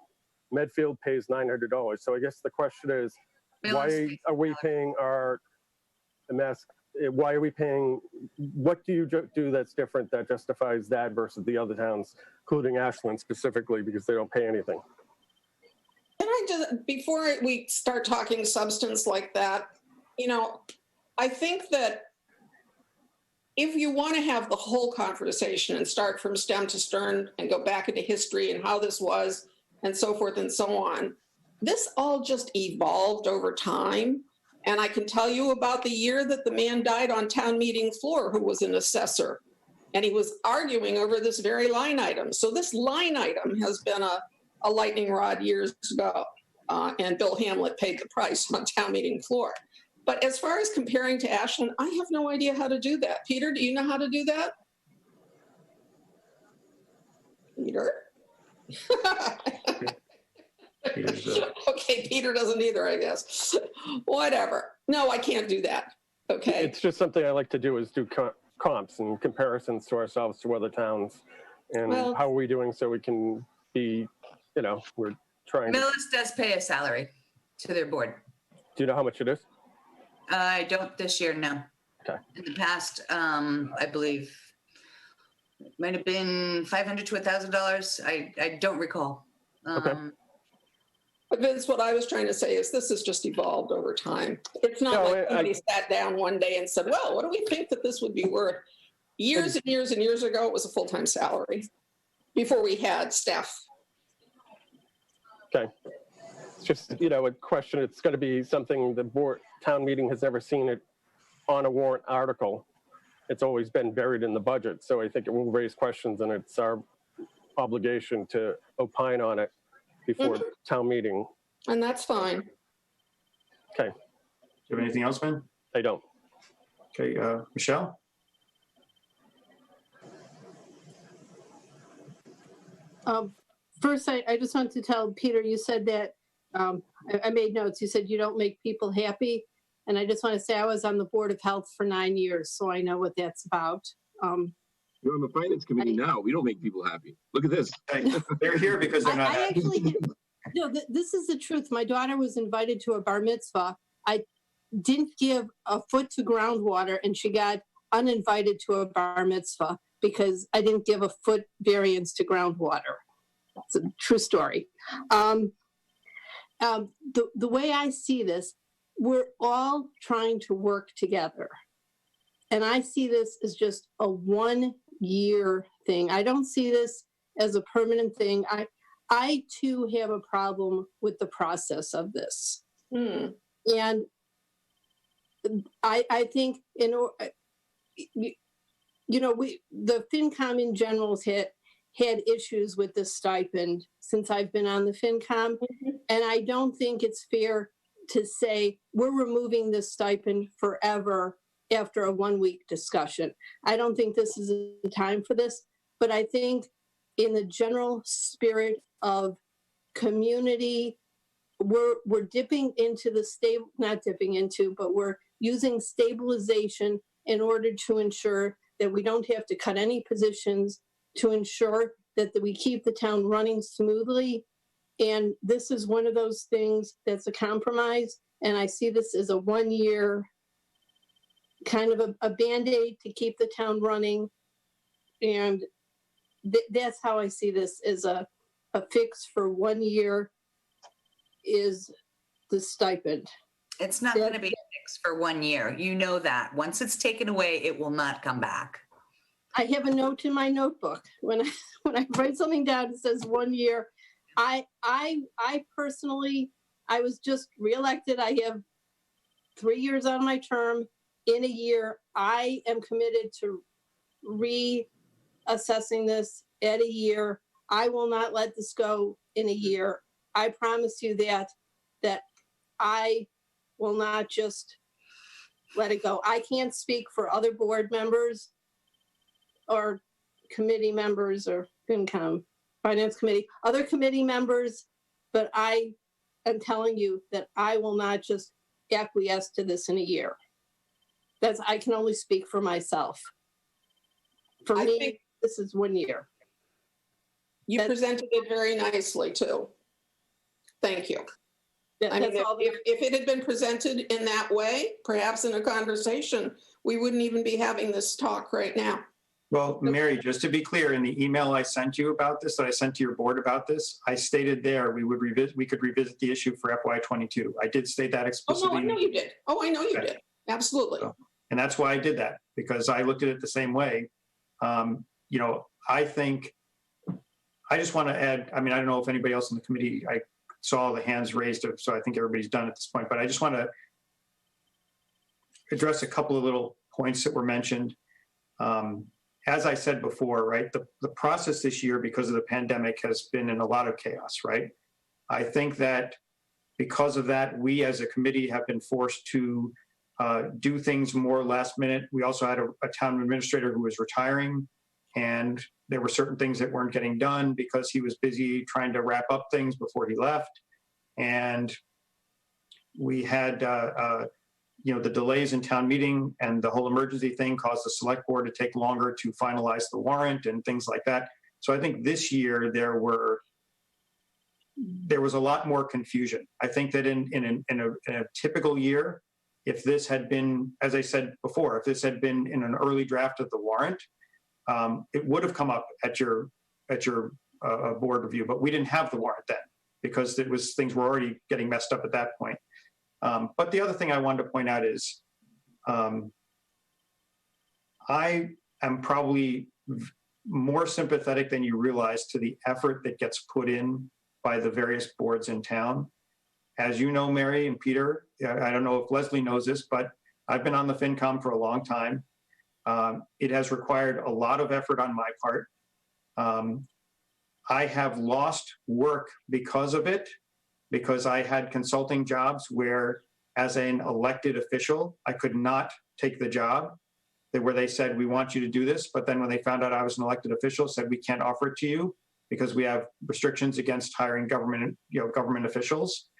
Medfield pays $900. So I guess the question is, why are we paying our why are we paying? What do you do that's different that justifies that versus the other towns, including Ashland specifically, because they don't pay anything? Can I just, before we start talking substance like that, I think that if you want to have the whole conversation and start from stem to stern and go back into history and how this was and so forth and so on, this all just evolved over time. And I can tell you about the year that the man died on town meeting floor who was an assessor. And he was arguing over this very line item. So this line item has been a lightning rod years ago. And Bill Hamlet paid the price on town meeting floor. But as far as comparing to Ashland, I have no idea how to do that. Peter, do you know how to do that? Peter? Okay, Peter doesn't either, I guess. Whatever. No, I can't do that. Okay. It's just something I like to do is do comps and comparisons to ourselves to other towns. And how are we doing so we can be, we're trying. Millis does pay a salary to their board. Do you know how much it is? I don't this year, no. Okay. In the past, I believe it might have been $500 to $1,000. I don't recall. Okay. But Vince, what I was trying to say is this has just evolved over time. It's not like somebody sat down one day and said, well, what do we think that this would be worth? Years and years and years ago, it was a full-time salary before we had staff. Okay. It's just, a question. It's going to be something the board town meeting has never seen it on a warrant article. It's always been buried in the budget. So I think it will raise questions, and it's our obligation to opine on it before town meeting. And that's fine. Okay. Do you have anything else, Ben? I don't. Okay, Michelle? First, I just want to tell Peter, you said that, I made notes, you said you don't make people happy. And I just want to say I was on the Board of Health for 9 years, so I know what that's about. You're on the finance committee now. We don't make people happy. Look at this. They're here because they're not happy. This is the truth. My daughter was invited to a bar mitzvah. I didn't give a foot to groundwater, and she got uninvited to a bar mitzvah because I didn't give a foot variance to groundwater. It's a true story. The way I see this, we're all trying to work together. And I see this as just a 1 year thing. I don't see this as a permanent thing. I too have a problem with the process of this. And I think, the FinCom in general had issues with this stipend since I've been on the FinCom. And I don't think it's fair to say we're removing this stipend forever after a 1 week discussion. I don't think this is the time for this, but I think in the general spirit of community, we're dipping into but we're using stabilization in order to ensure that we don't have to cut any positions, to ensure that we keep the town running smoothly. And this is one of those things that's a compromise. And I see this as a 1 year kind of a Band-Aid to keep the town running. And that's how I see this as a fix for 1 year is the stipend. It's not going to be fixed for 1 year. You know that. Once it's taken away, it will not come back. I have a note in my notebook. When I write something down, it says 1 year. I personally, I was just reelected. I have 3 years on my term. In a year, I am committed to reassessing this at a year. I will not let this go in a year. I promise you that I will not just let it go. I can't speak for other board members or committee members or FinCom, Finance Committee, other committee members, but I am telling you that I will not just acquiesce to this in a year. I can only speak for myself. For me, this is 1 year. You presented it very nicely too. Thank you. I mean, if it had been presented in that way, perhaps in a conversation, we wouldn't even be having this talk right now. Well, Mary, just to be clear, in the email I sent you about this, that I sent to your board about this, I stated there we could revisit the issue for FY22. I did state that Oh, explicitly. no, I know you did. Oh, I know you Okay. did. Absolutely. So, and that's why I did that, because I looked at it the same way. You know, I think, I just want to add, I mean, I don't know if anybody else in the committee, I saw the hands raised, so I think everybody's done at this point, but I just want to address a couple of little points that were mentioned. As I said before, right, the process this year, because of the pandemic, has been in a lot of chaos, right? I think that because of that, we as a committee have been forced to do things more last minute. We also had a town administrator who was retiring, and there were certain things that weren't getting done because he was busy trying to wrap up things before he left. And we had you know, the delays in town meeting and the whole emergency thing caused the select board to take longer to finalize the warrant and things like that. So I think this year there was a lot more confusion. I think that in a typical year, if this had been, as I said before, if this had been in an early draft of the warrant, it would have come up at your board review, but we didn't have the warrant then because things were already getting messed up at that point. But the other thing I wanted to point out is I am probably more sympathetic than you realize to the effort that gets put in by the various boards in town. As you know, Mary and Peter, I don't know if Leslie knows this, but I've been on the FinCom for a long time. It has required a lot of effort on my part. I have lost work because of it, because I had consulting jobs where, as an elected official, I could not take the job, where they said, we want you to do this. But then when they found out I was an elected official, said, we can't offer it to you because we have restrictions against hiring government officials.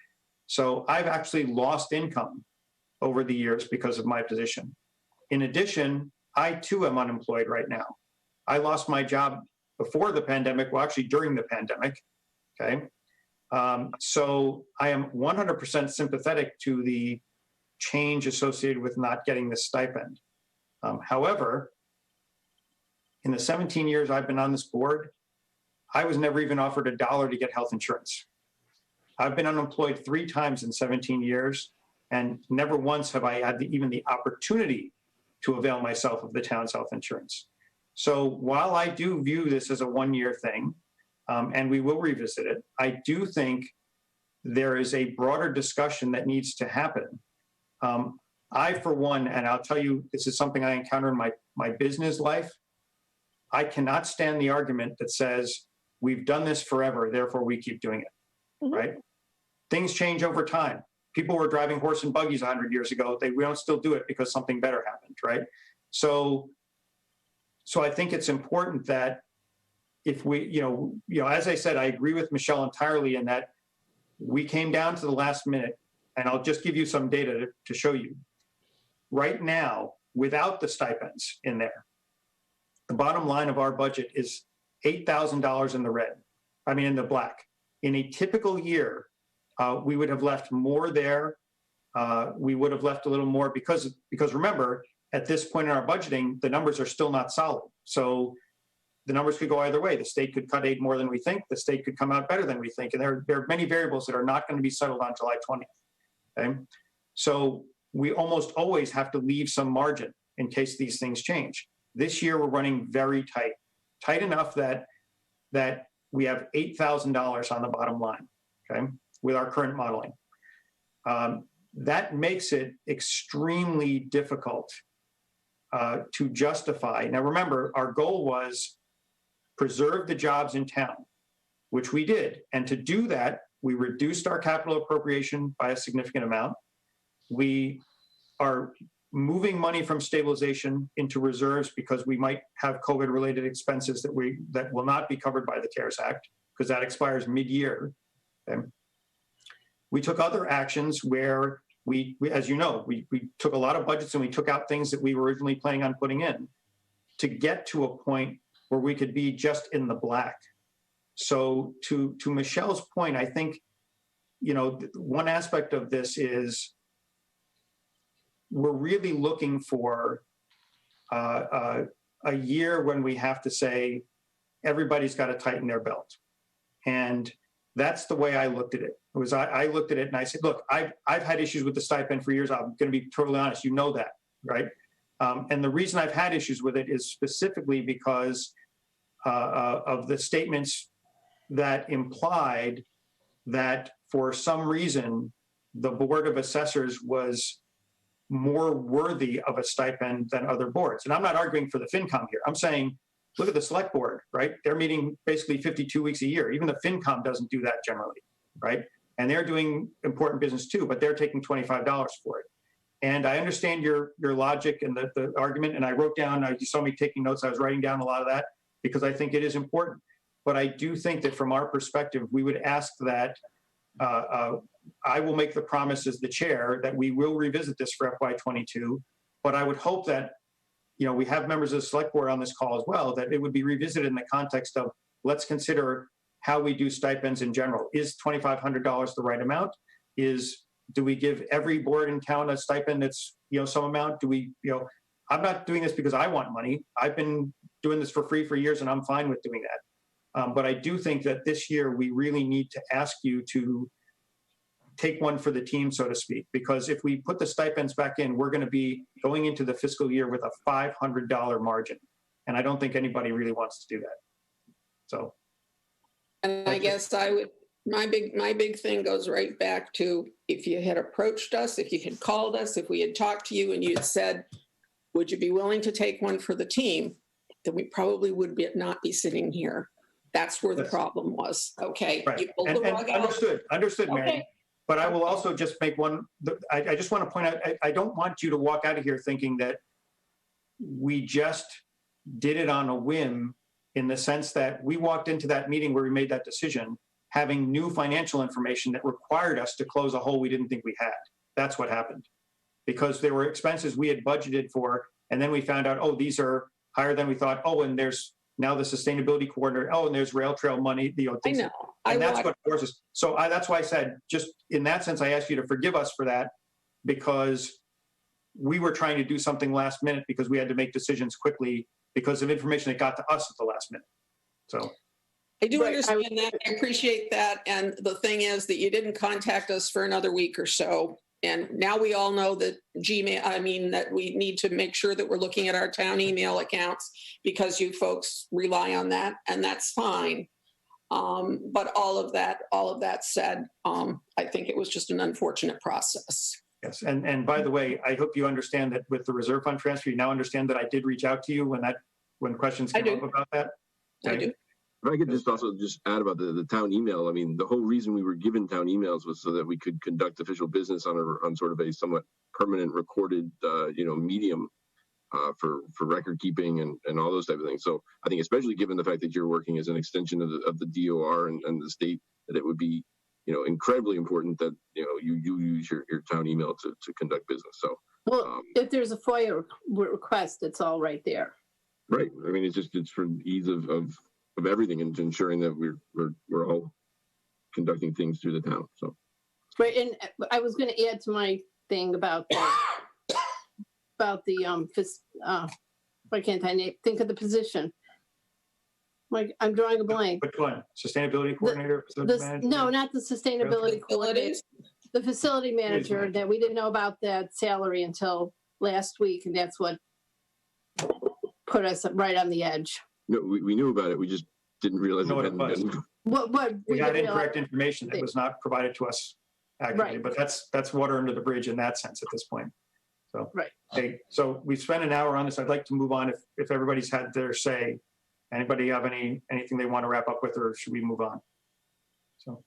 So I've actually lost income over the years because of my position. In addition, I too am unemployed right now. I lost my job before the pandemic, well, actually during the pandemic, okay? So I am 100% sympathetic to the change associated with not getting this stipend. However, in the 17 years I've been on this board, I was never even offered $1 to get health insurance. I've been unemployed 3 times in 17 years, and never once have I had even the opportunity to avail myself of the town's health insurance. So while I do view this as a one-year thing, and we will revisit it, I do think there is a broader discussion that needs to happen. I, for one, and I'll tell you, this is something I encounter in my business life, I cannot stand the argument that says, we've done this forever, therefore we keep doing it, right? Things change over time. People were driving horse and buggies 100 years ago. We don't still do it because something better happened, right? So I think it's important that if we, as I said, I agree with Michelle entirely in that we came down to the last minute, and I'll just give you some data to show you. Right now, without the stipends in there, the bottom line of our budget is $8,000 in the black. In a typical year, we would have left more there. We would have left a little more because remember, at this point in our budgeting, the numbers are still not solid. So the numbers could go either way. The state could cut aid more than we think. The state could come out better than we think. And there are many variables that are not going to be settled on July 20th. Okay? So we almost always have to leave some margin in case these things change. This year, we're running very tight enough that we have $8,000 on the bottom line, okay, with our current modeling. That makes it extremely difficult to justify. Now, remember, our goal was preserve the jobs in town, which we did. And to do that, we reduced our capital appropriation by a significant amount. We are moving money from stabilization into reserves because we might have COVID-related expenses that will not be covered by the CARES Act because that expires mid-year. Okay? We took other actions where we, as you know, we took a lot of budgets and we took out things that we were originally planning on putting in to get to a point where we could be just in the black. So to Michelle's point, I think, one aspect of this is we're really looking for a year when we have to say everybody's got to tighten their belt. And that's the way I looked at it. I looked at it and I said, look, I've had issues with the stipend for years. I'm going to be totally honest. You know that, right? And the reason I've had issues with it is specifically because of the statements that implied that for some reason, the Board of Assessors was more worthy of a stipend than other boards. And I'm not arguing for the FinCom here. I'm saying, look at the Select Board, right? They're meeting basically 52 weeks a year. Even the FinCom doesn't do that generally, right? And they're doing important business too, but they're taking $25 for it. And I understand your logic and the argument, and I wrote down, you saw me taking notes, I was writing down a lot of that because I think it is important. But I do think that from our perspective, we would ask that I will make the promise as the chair that we will revisit this for FY22, but I would hope that, we have members of the Select Board on this call as well, that it would be revisited in the context of let's consider how we do stipends in general. Is $2,500 the right amount? Do we give every board in town a stipend that's, some amount? I'm not doing this because I want money. I've been doing this for free for years and I'm fine with doing that. But I do think that this year we really need to ask you to take one for the team, so to speak, because if we put the stipends back in, we're going to be going into the fiscal year with a $500 margin. And I don't think anybody really wants to do that. So. And I guess my big thing goes right back to if you had approached us, if you had called us, if we had talked to you and you had said, would you be willing to take one for the team? Then we probably would not be sitting here. That's where the problem was. Okay. Right. You pulled the rug out. Understood, Mary. Okay. But I will also just make one, I just want to point out, I don't want you to walk out of here thinking that we just did it on a whim, in the sense that we walked into that meeting where we made that decision having new financial information that required us to close a hole we didn't think we had. That's what happened. Because there were expenses we had budgeted for, and then we found out, oh, these are higher than we thought. Oh, and there's now the sustainability coordinator. Oh, and there's rail trail money. I know. And that's what forces us. So that's why I said, just in that sense, I asked you to forgive us for that, because we were trying to do something last minute because we had to make decisions quickly because of information that got to us at the last minute. So I do understand that. I appreciate that. And the thing is that you didn't contact us for another week or so. And now we all know that that we need to make sure that we're looking at our town email accounts because you folks rely on that, and that's fine. But all of that said, I think it was just an unfortunate process. Yes, and by the way, I hope you understand that with the reserve fund transfer, you now understand that I did reach out to you when questions came up about that. Okay. I do. If I could just add about the town email. I mean, the whole reason we were given town emails was so that we could conduct official business on sort of a somewhat permanent recorded, medium for record keeping and all those type of things. So I think, especially given the fact that you're working as an extension of the DOR and the state, that it would be, incredibly important that, you use your town email to conduct business. So, well, if there's a FOIA request, it's all right there. Right. I mean, it's for ease of everything and ensuring that we're all conducting things through the town. So, right. And I was going to add to my thing about why can't I think of the position? Like, I'm drawing a blank. Which one? Sustainability coordinator? No, not the sustainability coordinator. The facility manager, that we didn't know about that salary until last week, and that's what put us right on the edge. No, we knew about it. We just didn't realize what it was. We had incorrect information that was not provided to us accurately, right. But that's water under the bridge in that sense at this point. So, right. Okay, so we've spent an hour on this. I'd like to move on if everybody's had their say. Anybody have anything they want to wrap up with, or should we move on? So,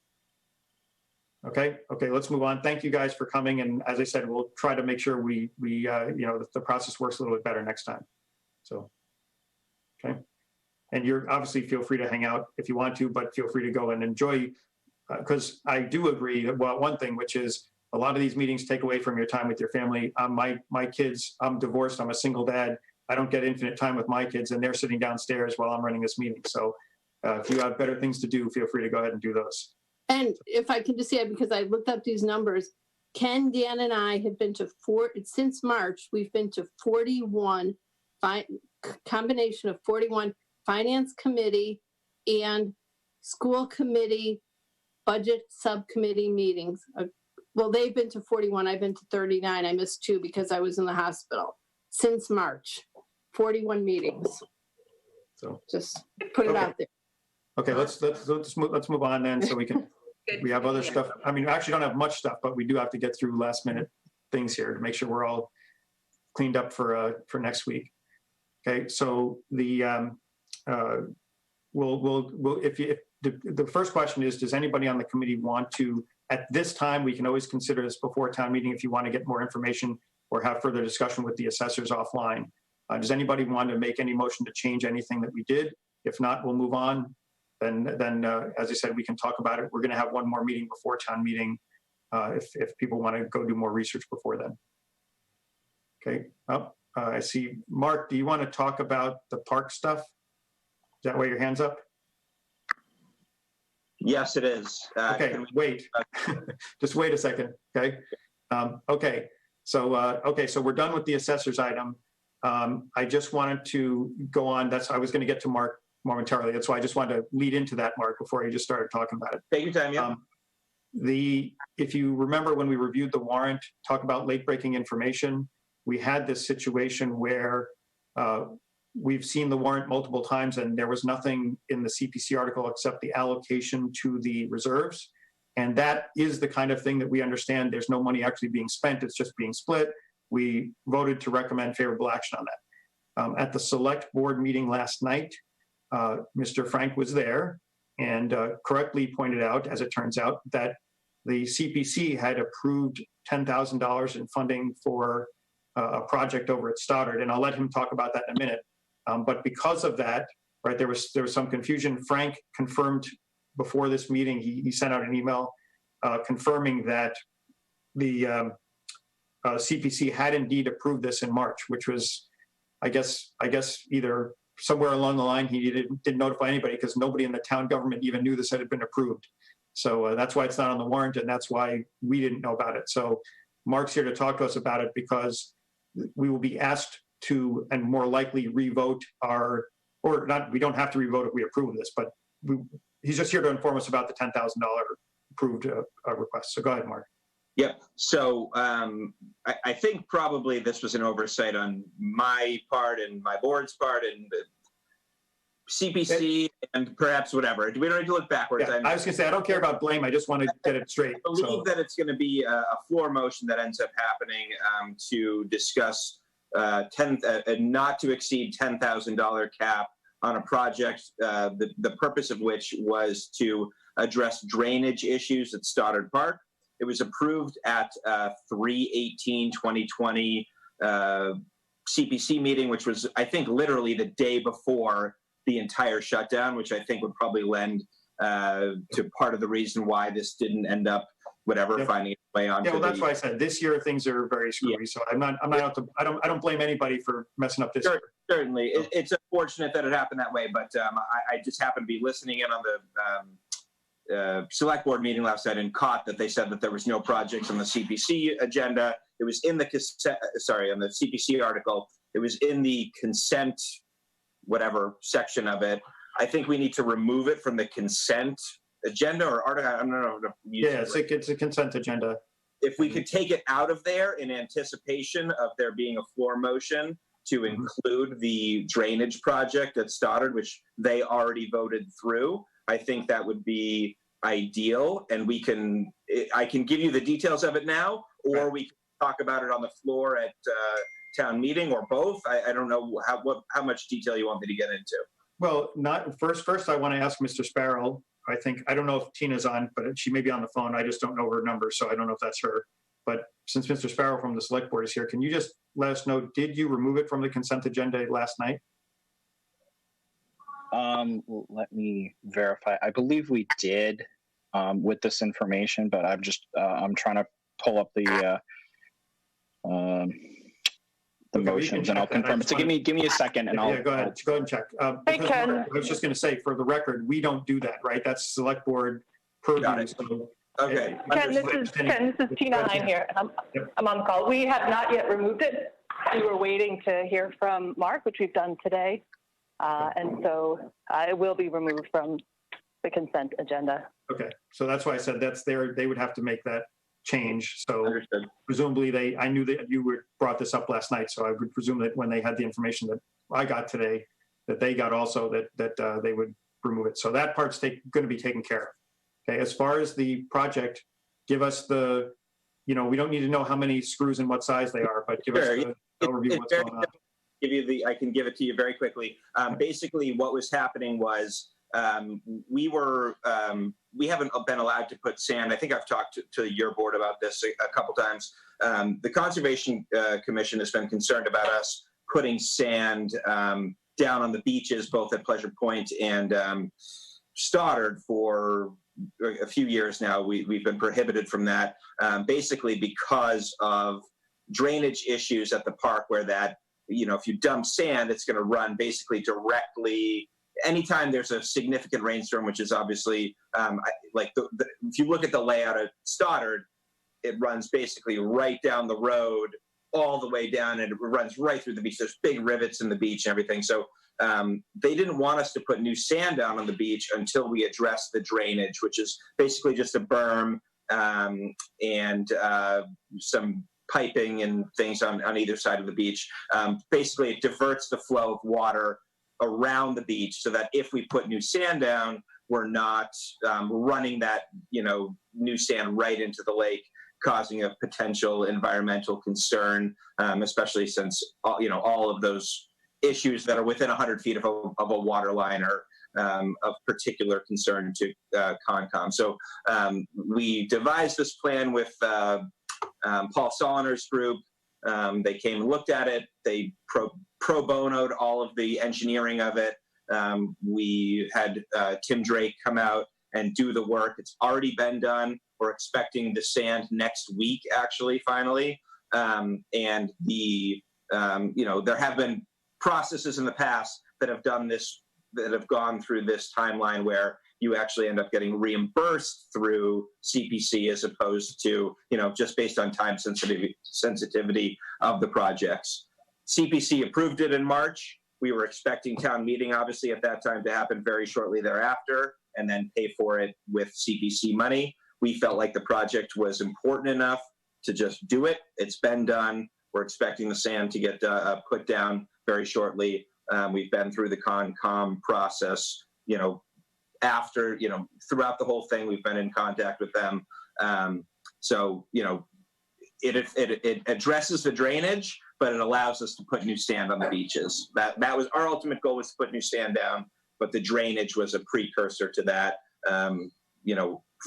okay, let's move on. Thank you guys for coming. And as I said, we'll try to make sure we the process works a little bit better next time. So, okay. And you're obviously feel free to hang out if you want to, but feel free to go and enjoy, because I do agree about one thing, which is a lot of these meetings take away from your time with your family. My kids, I'm divorced, I'm a single dad. I don't get infinite time with my kids, and they're sitting downstairs while I'm running this meeting. So if you have better things to do, feel free to go ahead and do those. And if I can just add, because I looked up these numbers, Ken, Dan, and I have been to since March, we've been to 41 combination of 41 finance committee and school committee budget subcommittee meetings. Well, they've been to 41. I've been to 39. I missed 2 because I was in the hospital since March. 41 meetings. So just put it out there. Okay, let's move on then, so we can. We have other stuff. I mean, we actually don't have much stuff, but we do have to get through last minute things here to make sure we're all cleaned up for next week. Okay, so the the first question is, does anybody on the committee want to, at this time, we can always consider this before town meeting if you want to get more information or have further discussion with the assessors offline. Does anybody want to make any motion to change anything that we did? If not, we'll move on. Then as I said, we can talk about it. We're going to have one more meeting before town meeting if people want to go do more research before then. Okay. I see. Mark, do you want to talk about the park stuff? Is that why your hand's up? Yes, it is. Okay, wait. Just wait a second. Okay. Okay. So we're done with the assessors item. I just wanted to go on. I was going to get to Mark momentarily. That's why I just wanted to lead into that, Mark, before you just started talking about it. Take your time, yeah. If you remember when we reviewed the warrant, talk about late breaking information, we had this situation where we've seen the warrant multiple times and there was nothing in the CPC article except the allocation to the reserves. And that is the kind of thing that we understand. There's no money actually being spent. It's just being split. We voted to recommend favorable action on that. At the select board meeting last night, Mr. Frank was there and correctly pointed out, as it turns out, that the CPC had approved $10,000 in funding for a project over at Stoddard, and I'll let him talk about that in a minute. But because of that, right, there was some confusion. Frank confirmed before this meeting, he sent out an email confirming that the CPC had indeed approved this in March, which was, I guess either somewhere along the line he didn't notify anybody because nobody in the town government even knew this had been approved. So that's why it's not on the warrant, and that's why we didn't know about it. So Mark's here to talk to us about it because we will be asked to, and more likely revote we don't have to revote if we approve of this, but he's just here to inform us about the $10,000 approved request. So go ahead, Mark. Yep. So I think probably this was an oversight on my part and my board's part and the CPC and perhaps whatever. We don't need to look backwards. Yeah, I was going to say, I don't care about blame. I just want to get it straight. I believe that it's going to be a floor motion that ends up happening to discuss not to exceed $10,000 cap on a project, the purpose of which was to address drainage issues at Stoddard Park. It was approved at 3/18/2020 CPC meeting, which was, I think, literally the day before the entire shutdown, which I think would probably lend to part of the reason why this didn't end up finding its way on. Yeah, well, that's why I said this year things are very screwy. Yeah. So I don't blame anybody for messing up this year. Certainly, it's unfortunate that it happened that way, but I just happened to be listening in on the select board meeting last night and caught that they said that there was no projects on the CPC agenda. It was in the on the CPC article. It was in the consent, whatever section of it. I think we need to remove it from the consent agenda or article. I don't know. Yeah, it's a consent agenda. If we could take it out of there in anticipation of there being a floor motion to include the drainage project at Stoddard, which they already voted through, I think that would be ideal. And I can give you the details of it now, or we can talk about it on the floor at town meeting, or both. I don't know how much detail you want me to get into. Well, first I want to ask Mr. Sparrow. I don't know if Tina's on, but she may be on the phone. I just don't know her number, so I don't know if that's her. But since Mr. Sparrow from the select board is here, can you just let us know, did you remove it from the consent agenda last night? Let me verify. I believe we did with this information, but I'm trying to pull up the motions, and I'll confirm it. So give me a second, and I'll. Yeah, go ahead and check. Hey, Ken. I was just going to say, for the record, we don't do that, right? That's select board purview. So, okay. Ken, this is Tina Hine here, and I'm on the call. We have not yet removed it. we were waiting to hear from Mark, which we've done today. And so it will be removed from the consent agenda. Okay, so that's why I said they would have to make that change. So Understood. presumably I knew that you brought this up last night, so I would presume that when they had the information that I got today, that they got also that they would remove it. So that part's going to be taken care of. Okay, as far as the project, give us we don't need to know how many screws and what size they are, but give us the overview of what's going on. I can give it to you very quickly. Basically, what was happening was we haven't been allowed to put sand. I think I've talked to your board about this a couple times. The Conservation Commission has been concerned about us putting sand down on the beaches, both at Pleasure Point and Stoddard for a few years now. We've been prohibited from that, basically because of drainage issues at the park, where that, if you dump sand, it's going to run basically directly. Anytime there's a significant rainstorm, which is obviously if you look at the layout of Stoddard, it runs basically right down the road, all the way down, and it runs right through the beach. There's big rivets in the beach and everything. So they didn't want us to put new sand down on the beach until we addressed the drainage, which is basically just a berm and some piping and things on either side of the beach. Basically, it diverts the flow of water around the beach so that if we put new sand down, we're not running that new sand right into the lake, causing a potential environmental concern, especially since all of those issues that are within 100 feet of a water line are of particular concern to Concom. So we devised this plan with Paul Soliner's group. They came and looked at it. They pro bonoed all of the engineering of it. We had Tim Drake come out and do the work. It's already been done. We're expecting the sand next week, actually, finally. And there have been processes in the past that have done this, that have gone through this timeline where you actually end up getting reimbursed through CPC as opposed to, just based on time sensitivity of the projects. CPC approved it in March. We were expecting town meeting, obviously, at that time to happen very shortly thereafter, and then pay for it with CPC money. We felt like the project was important enough to just do it. It's been done. We're expecting the sand to get put down very shortly. We've been through the Concom process, after, throughout the whole thing, we've been in contact with them. It addresses the drainage, but it allows us to put new sand on the beaches. That was our ultimate goal, was to put new sand down, but the drainage was a precursor to that,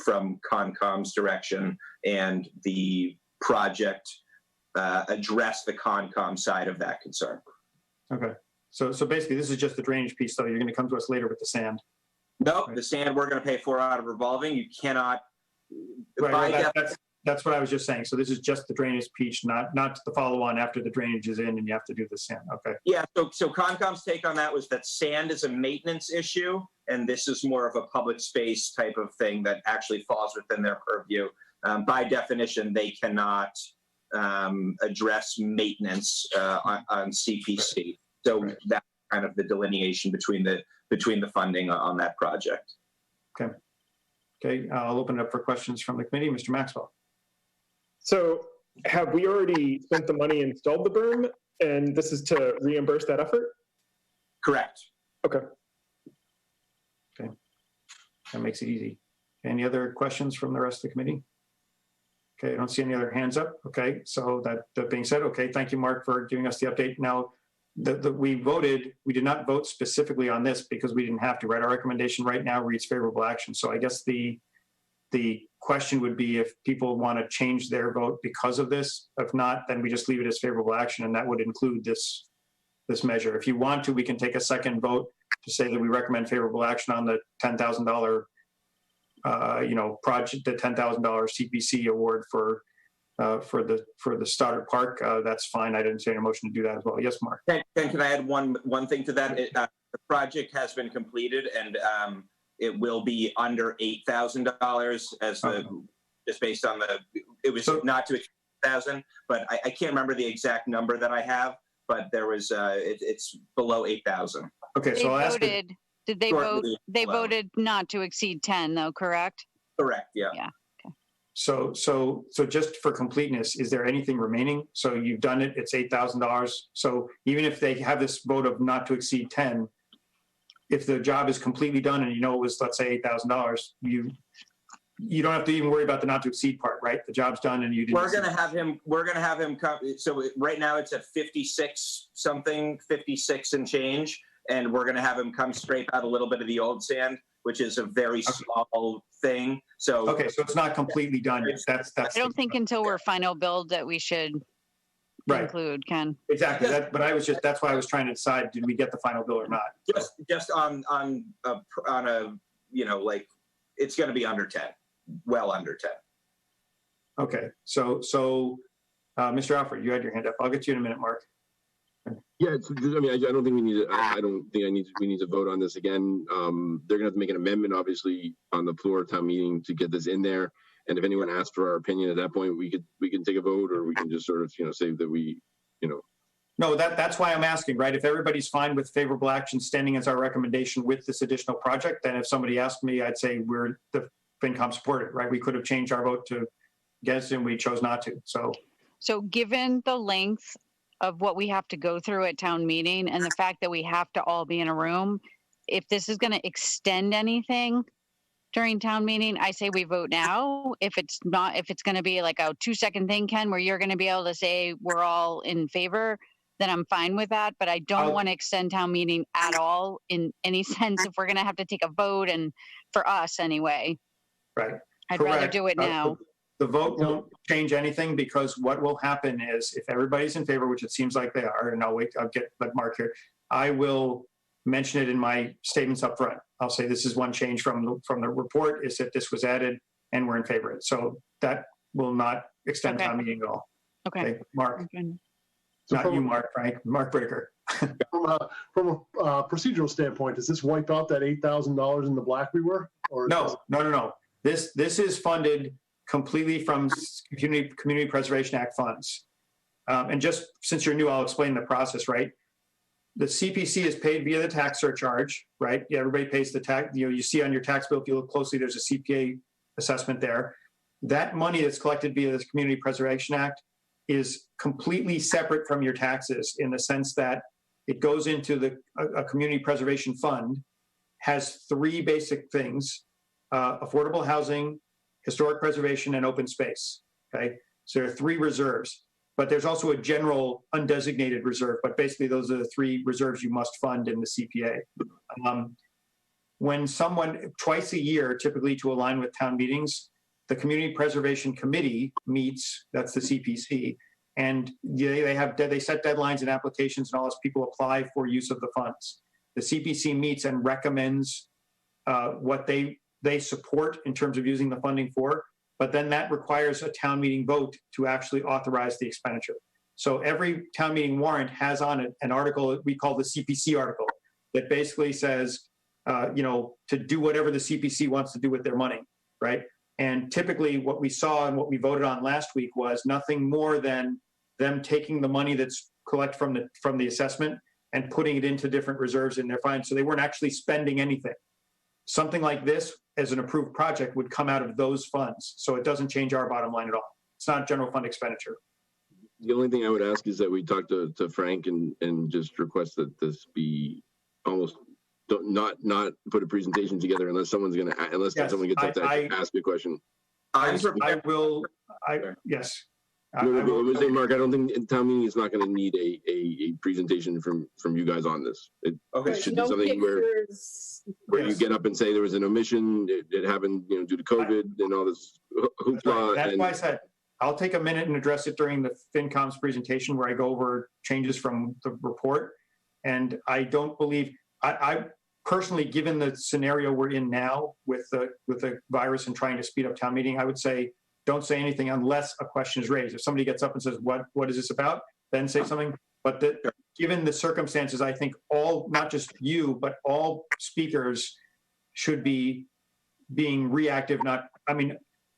from Concom's direction, and the project addressed the Concom side of that concern. Okay. So basically, this is just the drainage piece, though. You're going to come to us later with the sand. No, the sand we're going to pay for out of revolving. You cannot. Right, that's what I was just saying. So this is just the drainage piece, not the follow-on after the drainage is in and you have to do the sand. Okay. Yeah. So Concom's take on that was that sand is a maintenance issue, and this is more of a public space type of thing that actually falls within their purview. By definition, they cannot address maintenance on CPC. So right. That's kind of the delineation between the funding on that project. Okay, I'll open it up for questions from the committee. Mr. Maxwell. So have we already spent the money, installed the berm, and this is to reimburse that effort? Correct. Okay. Okay, that makes it easy. Any other questions from the rest of the committee? Okay, I don't see any other hands up. Okay, so that being said, okay, thank you, Mark, for giving us the update. Now, we did not vote specifically on this because we didn't have to, right? Our recommendation right now reads favorable action. So I guess the question would be if people want to change their vote because of this. If not, then we just leave it as favorable action, and that would include this measure. If you want to, we can take a second vote to say that we recommend favorable action on the $10,000 project, the $10,000 CPC award for the Stoddard Park. That's fine. I didn't say a motion to do that as well. Yes, Mark. Can I add one thing to that? The project has been completed, and it will be under $8,000 as just based on it was not to exceed 8,000, but I can't remember the exact number that I have, but there was, it's below 8,000. Okay, They so I'll ask. voted, did they vote? They voted not to exceed 10 though, correct? Correct, yeah. Yeah. So just for completeness, is there anything remaining? So you've done it, it's $8,000. So even if they have this vote of not to exceed 10, if the job is completely done and you know it was, let's say, $8,000, you don't have to even worry about the not to exceed part, right? The job's done and you didn't. We're gonna have him come. So right now it's at 56 something, 56 and change, and we're gonna have him come scrape out a little bit of the old sand, which is a very small thing. So okay, so it's not completely done yet. That's. I don't think until we're final build that we should include, Ken. Exactly. But that's why I was trying to decide, did we get the final bill or not? Just on a, you know, like, it's going to be under 10, well under 10. Okay. So Mr. Alfred, you had your hand up. I'll get you in a minute, Mark. Yeah, I mean, I don't think we need to. I don't think we need to vote on this again. They're gonna have to make an amendment, obviously, on the floor of town meeting to get this in there. And if anyone asks for our opinion at that point, we can take a vote, or we can just sort of, you know, say that we, you know. No, that's why I'm asking, right? If everybody's fine with favorable action standing as our recommendation with this additional project, then if somebody asked me, I'd say we're the FinCom supported, right? We could have changed our vote to against it and we chose not to. So given the length of what we have to go through at town meeting and the fact that we have to all be in a room, if this is going to extend anything during town meeting, I say we vote now. If it's not, if it's going to be like a 2-second thing, Ken, where you're going to be able to say we're all in favor, then I'm fine with that. But I don't want to extend town meeting at all in any sense if we're going to have to take a vote, and for us anyway. Right. I'd rather do it now. The vote won't change anything, because what will happen is if everybody's in favor, which it seems like they are, and I'll let Mark here, I will mention it in my statements up front. I'll say this is one change from the report, is that this was added and we're in favor of it. So that will not extend town meeting at all. Okay. Mark. Okay. Not you, Mark, Frank. Mark Brittaker. From a procedural standpoint, does this wipe out that $8,000 in the black we were? Or No. This is funded completely from Community Preservation Act funds. And just since you're new, I'll explain the process, right? The CPC is paid via the tax surcharge, right? Yeah, everybody pays the tax. You see on your tax bill, if you look closely, there's a CPA assessment there. That money that's collected via the Community Preservation Act is completely separate from your taxes, in the sense that it goes into a community preservation fund, has 3 basic things: affordable housing, historic preservation, and open space. Okay, so there are 3 reserves. But there's also a general undesignated reserve, but basically those are the 3 reserves you must fund in the CPA. When someone, twice a year, typically to align with town meetings, the Community Preservation Committee meets, that's the CPC, and they set deadlines and applications and all this, people apply for use of the funds. The CPC meets and recommends what they support in terms of using the funding for, but then that requires a town meeting vote to actually authorize the expenditure. So every town meeting warrant has on it an article that we call the CPC article, that basically says, to do whatever the CPC wants to do with their money, right? And typically what we saw and what we voted on last week was nothing more than them taking the money that's collected from the assessment and putting it into different reserves in their fund. So they weren't actually spending anything. Something like this, as an approved project, would come out of those funds. So it doesn't change our bottom line at all. It's not general fund expenditure. The only thing I would ask is that we talk to Frank and just request that this be almost not put a presentation together unless someone gets up to ask a question. Yes. I was saying, Mark, I don't think town meeting is not going to need a presentation from you guys on this. It should be something where you get up and say there was an omission, it happened, due to COVID and all this hoopla. That's why I said I'll take a minute and address it during the FinCom's presentation, where I go over changes from the report. And I don't believe, I personally, given the scenario we're in now with the virus and trying to speed up town meeting, I would say don't say anything unless a question is raised. If somebody gets up and says, what is this about? Then say something. But given the circumstances, I think not just you, but all speakers should be being reactive.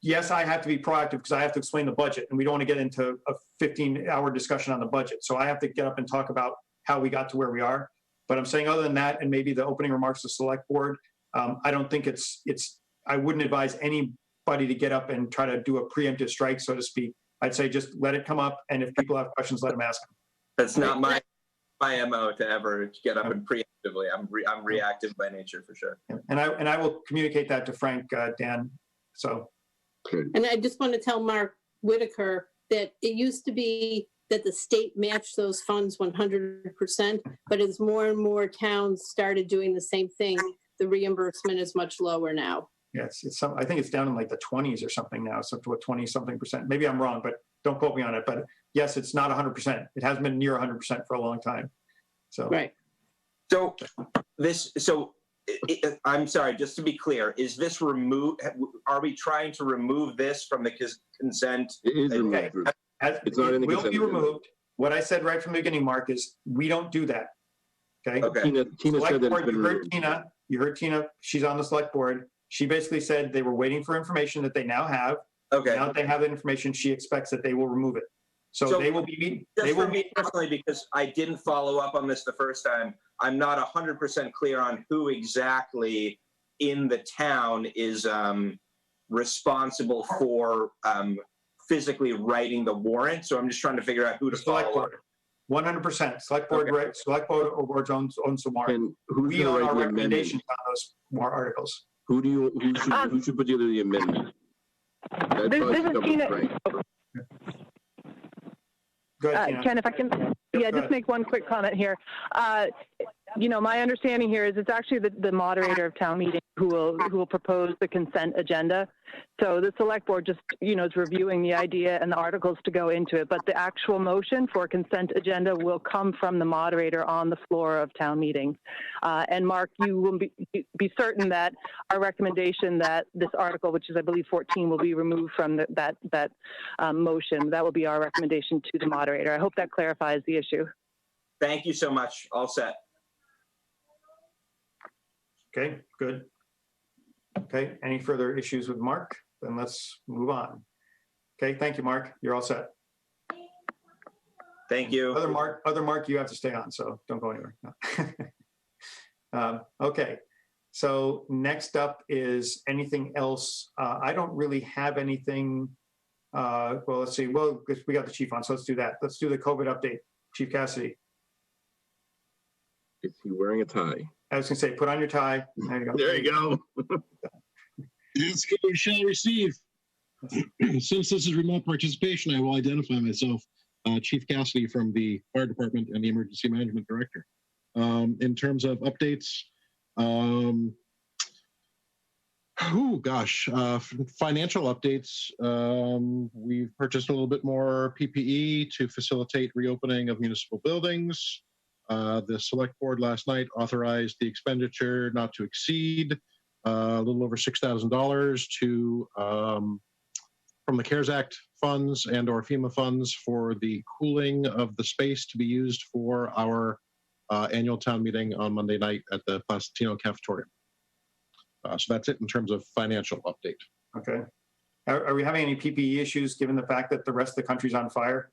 yes, I have to be proactive because I have to explain the budget, and we don't want to get into a 15-hour discussion on the budget. So I have to get up and talk about how we got to where we are. But I'm saying other than that, and maybe the opening remarks to select board, I don't think I wouldn't advise anybody to get up and try to do a preemptive strike, so to speak. I'd say just let it come up, and if people have questions, let them ask them. That's not my MO to ever get up and preemptively. I'm reactive by nature for sure. And I will communicate that to Frank, Dan. So. And I just want to tell Mark Whitaker that it used to be that the state matched those funds 100%, but as more and more towns started doing the same thing, the reimbursement is much lower now. Yes, I think it's down in like the 20s or something now, so to a 20-something%. Maybe I'm wrong, but don't quote me on it. But yes, it's not 100%. It hasn't been near 100% for a long time. So right. So I'm sorry, just to be clear, is this removed? Are we trying to remove this from the consent? It is removed. It's not in the consent. Will be removed. What I said right from the beginning, Mark, is we don't do that. Okay. Tina said that it's been removed. You heard Tina. She's on the select board. She basically said they were waiting for information that they now have. Okay. Now that they have the information, she expects that they will remove it. So they will be. Just for me personally, because I didn't follow up on this the first time, I'm not 100% clear on who exactly in the town is responsible for physically writing the warrant. So I'm just trying to figure out who to follow up. 100%. Select board, okay. Select board owns the warrant. And who's we own our recommendations on those more articles. Who should put together the amendment? This is Tina. Go ahead, Ken, if I can, just make one quick comment here. My understanding here is it's actually the moderator of town meeting who will propose the consent agenda. So the select board just, is reviewing the idea and the articles to go into it. But the actual motion for consent agenda will come from the moderator on the floor of town meeting. And Mark, you will be certain that our recommendation that this article, which is I believe 14, will be removed from that motion. That will be our recommendation to the moderator. I hope that clarifies the issue. Thank you so much. All set. Okay, good. Okay, any further issues with Mark? Then let's move on. Okay, thank you, Mark. You're all set. Thank you. Other Mark, you have to stay on, so don't go anywhere. No. Okay, so next up is anything else? I don't really have anything. Well, let's see. Well, we got the chief on, so let's do that. Let's do the COVID update. Chief Cassidy. Is he wearing a tie? I was going to say, put on your tie. There you go. There you go. Yes, we shall receive. Since this is remote participation, I will identify myself, Chief Cassidy from the Fire Department and the Emergency Management Director. In terms of updates, financial updates, we've purchased a little bit more PPE to facilitate reopening of municipal buildings. The select board last night authorized the expenditure not to exceed a little over $6,000 to from the CARES Act funds and or FEMA funds for the cooling of the space to be used for our annual town meeting on Monday night at the Placentino Cafeteria. So that's it in terms of financial update. Okay. Are we having any PPE issues given the fact that the rest of the country's on fire?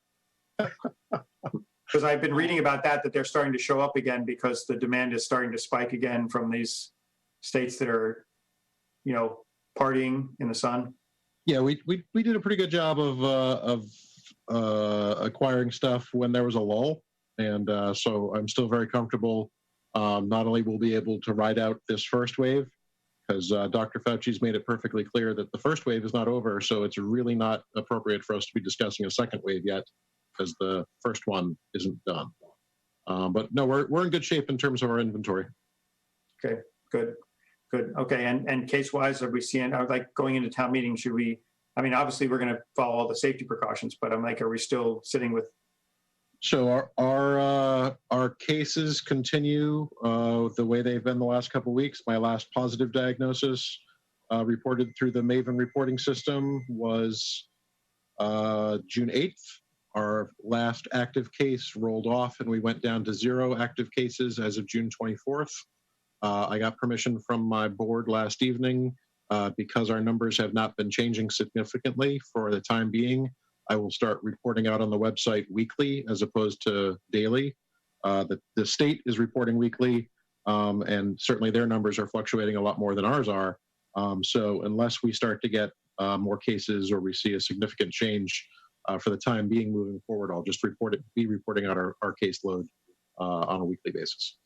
Because I've been reading about that they're starting to show up again because the demand is starting to spike again from these states that are, partying in the sun. Yeah, we did a pretty good job of acquiring stuff when there was a lull, and so I'm still very comfortable. Not only will we be able to ride out this first wave, because Dr. Fauci's made it perfectly clear that the first wave is not over, so it's really not appropriate for us to be discussing a second wave yet, because the first one isn't done. But no, we're in good shape in terms of our inventory. Okay, good. Okay, and case-wise, are we seeing, going into town meeting, should we, obviously we're going to follow all the safety precautions, but are we still sitting with? So our cases continue the way they've been the last couple of weeks. My last positive diagnosis reported through the Maven reporting system was June 8th. Our last active case rolled off and we went down to 0 active cases as of June 24th. I got permission from my board last evening Because our numbers have not been changing significantly for the time being, I will start reporting out on the website weekly as opposed to daily. The state is reporting weekly, and certainly their numbers are fluctuating a lot more than ours are. So unless we start to get more cases or we see a significant change for the time being moving forward, I'll just be reporting out our caseload on a weekly basis.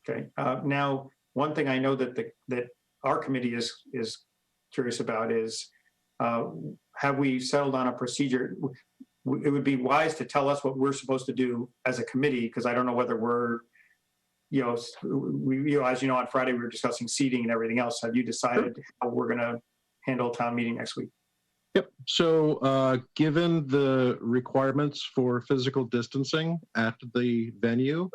Okay. Now, one thing I know that our committee is curious about is, have we settled on a procedure? It would be wise to tell us what we're supposed to do as a committee, because I don't know whether we're, as you know, on Friday we were discussing seating and everything else. Have you decided how we're going to handle town meeting next week? Yep. So given the requirements for physical distancing at the venue,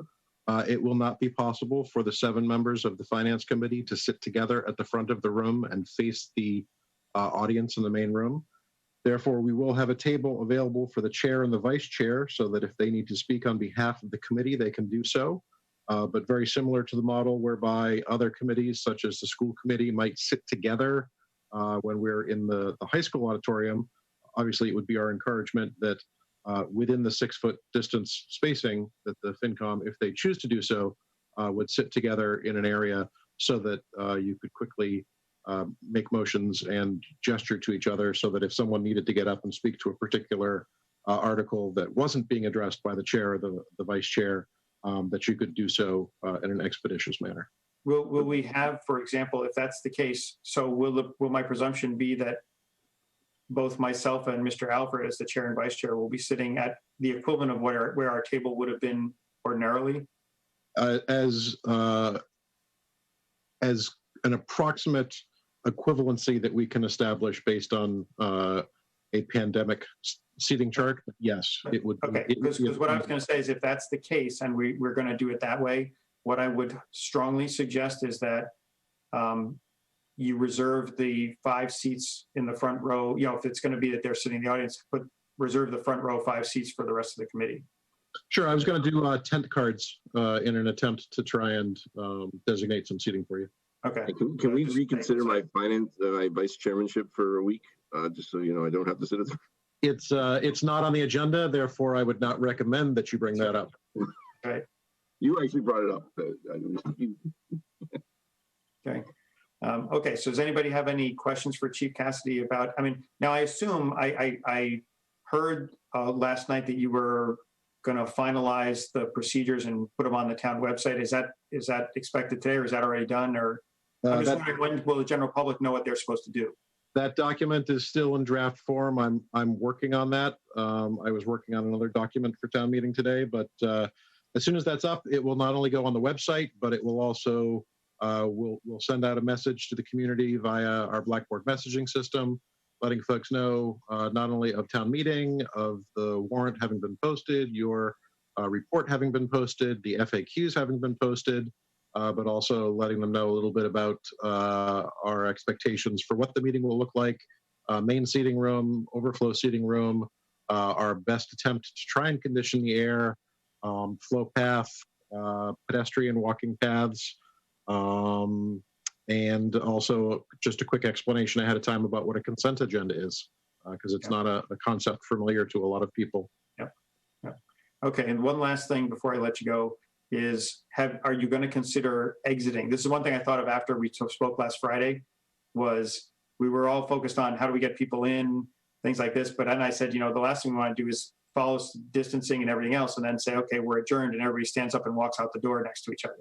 it will not be possible for the 7 members of the Finance Committee to sit together at the front of the room and face the audience in the main room. Therefore, we will have a table available for the chair and the vice chair so that if they need to speak on behalf of the committee, they can do so. But very similar to the model whereby other committees, such as the school committee, might sit together when we're in the high school auditorium. Obviously, it would be our encouragement that within the 6-foot distance spacing that the FinCom, if they choose to do so, would sit together in an area so that you could quickly make motions and gesture to each other, so that if someone needed to get up and speak to a particular article that wasn't being addressed by the chair or the vice chair, that you could do so in an expeditious manner. Will we have, for example, if that's the case, so will my presumption be that both myself and Mr. Alfred, as the chair and vice chair, will be sitting at the equivalent of where our table would have been ordinarily? As an approximate equivalency that we can establish based on a pandemic seating chart, yes, it would. Okay, because what I was going to say is, if that's the case and we're going to do it that way, what I would strongly suggest is that you reserve the 5 seats in the front row. If it's going to be that they're sitting in the audience, reserve the front row 5 seats for the rest of the committee. Sure, I was going to do tent cards in an attempt to try and designate some seating for you. Okay. Can we reconsider my vice chairmanship for a week, just so you know I don't have to sit at the... It's not on the agenda, therefore I would not recommend that you bring that up. Okay. You actually brought it up. Okay. Okay. So does anybody have any questions for Chief Cassidy about? Now I assume I heard last night that you were going to finalize the procedures and put them on the town website. Is that expected today, or is that already done? Or I'm just wondering, when will the general public know what they're supposed to do? That document is still in draft form. I'm working on that. I was working on another document for town meeting today, but as soon as that's up, it will not only go on the website, but it will also we'll send out a message to the community via our Blackboard messaging system, letting folks know not only of town meeting, of the warrant having been posted, your report having been posted, the FAQs having been posted, but also letting them know a little bit about our expectations for what the meeting will look like, main seating room, overflow seating room, our best attempt to try and condition the air, flow path, pedestrian walking paths, and also just a quick explanation ahead of time about what a consent agenda is, because it's not a concept familiar to a lot of people. Yep. Okay, and one last thing before I let you go is, are you going to consider exiting? This is one thing I thought of after we spoke last Friday, was we were all focused on how do we get people in, things like this. But then I said, the last thing we want to do is follow distancing and everything else, and then say, okay, we're adjourned, and everybody stands up and walks out the door next to each other.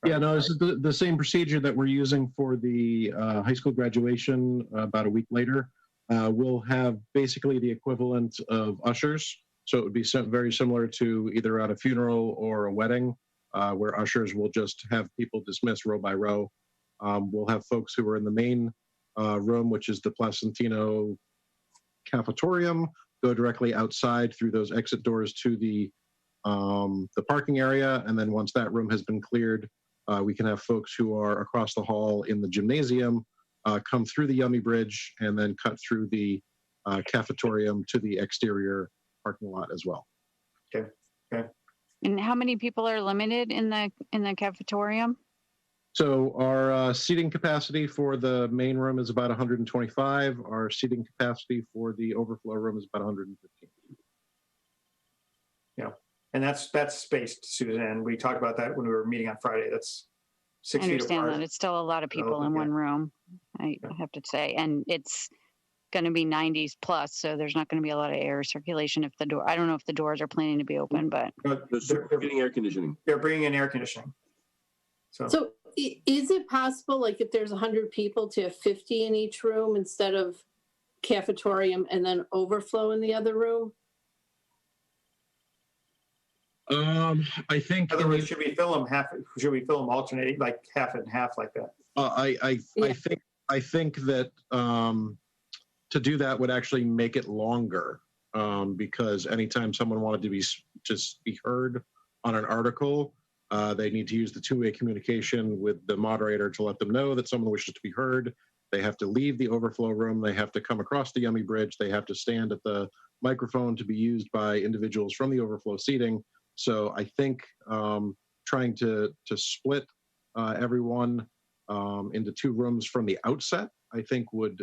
Right? Yeah, no, this is the same procedure that we're using for the high school graduation about a week later. We'll have basically the equivalent of ushers. So it would be very similar to either at a funeral or a wedding, where ushers will just have people dismiss row by row. We'll have folks who are in the main room, which is the Placentino cafetorium, go directly outside through those exit doors to the parking area. And then once that room has been cleared, we can have folks who are across the hall in the gymnasium come through the Yummy Bridge and then cut through the cafetorium to the exterior parking lot as well. Okay. And how many people are limited in the cafetorium? So our seating capacity for the main room is about 125. Our seating capacity for the overflow room is about 115. Yeah, and that's spaced, Suzanne. We talked about that when we were meeting on Friday. That's 6 I feet understand apart. that. It's still a lot of people in yeah. one room, I have to say. And it's going to be 90s plus, so there's not going to be a lot of air circulation if the door, I don't know if the doors are planning to be open, but. They're getting air conditioning. They're bringing in air conditioning. So is it possible, like if there's 100 people, to have 50 in each room instead of cafetorium and then overflow in the other room? I think. In other words, should we fill them alternating, like half and half like that? I think that to do that would actually make it longer, because anytime someone wanted to just be heard on an article, they need to use the two-way communication with the moderator to let them know that someone wishes to be heard. They have to leave the overflow room. They have to come across the Yummy Bridge. They have to stand at the microphone to be used by individuals from the overflow seating. So I think trying to split everyone into two rooms from the outset, I think would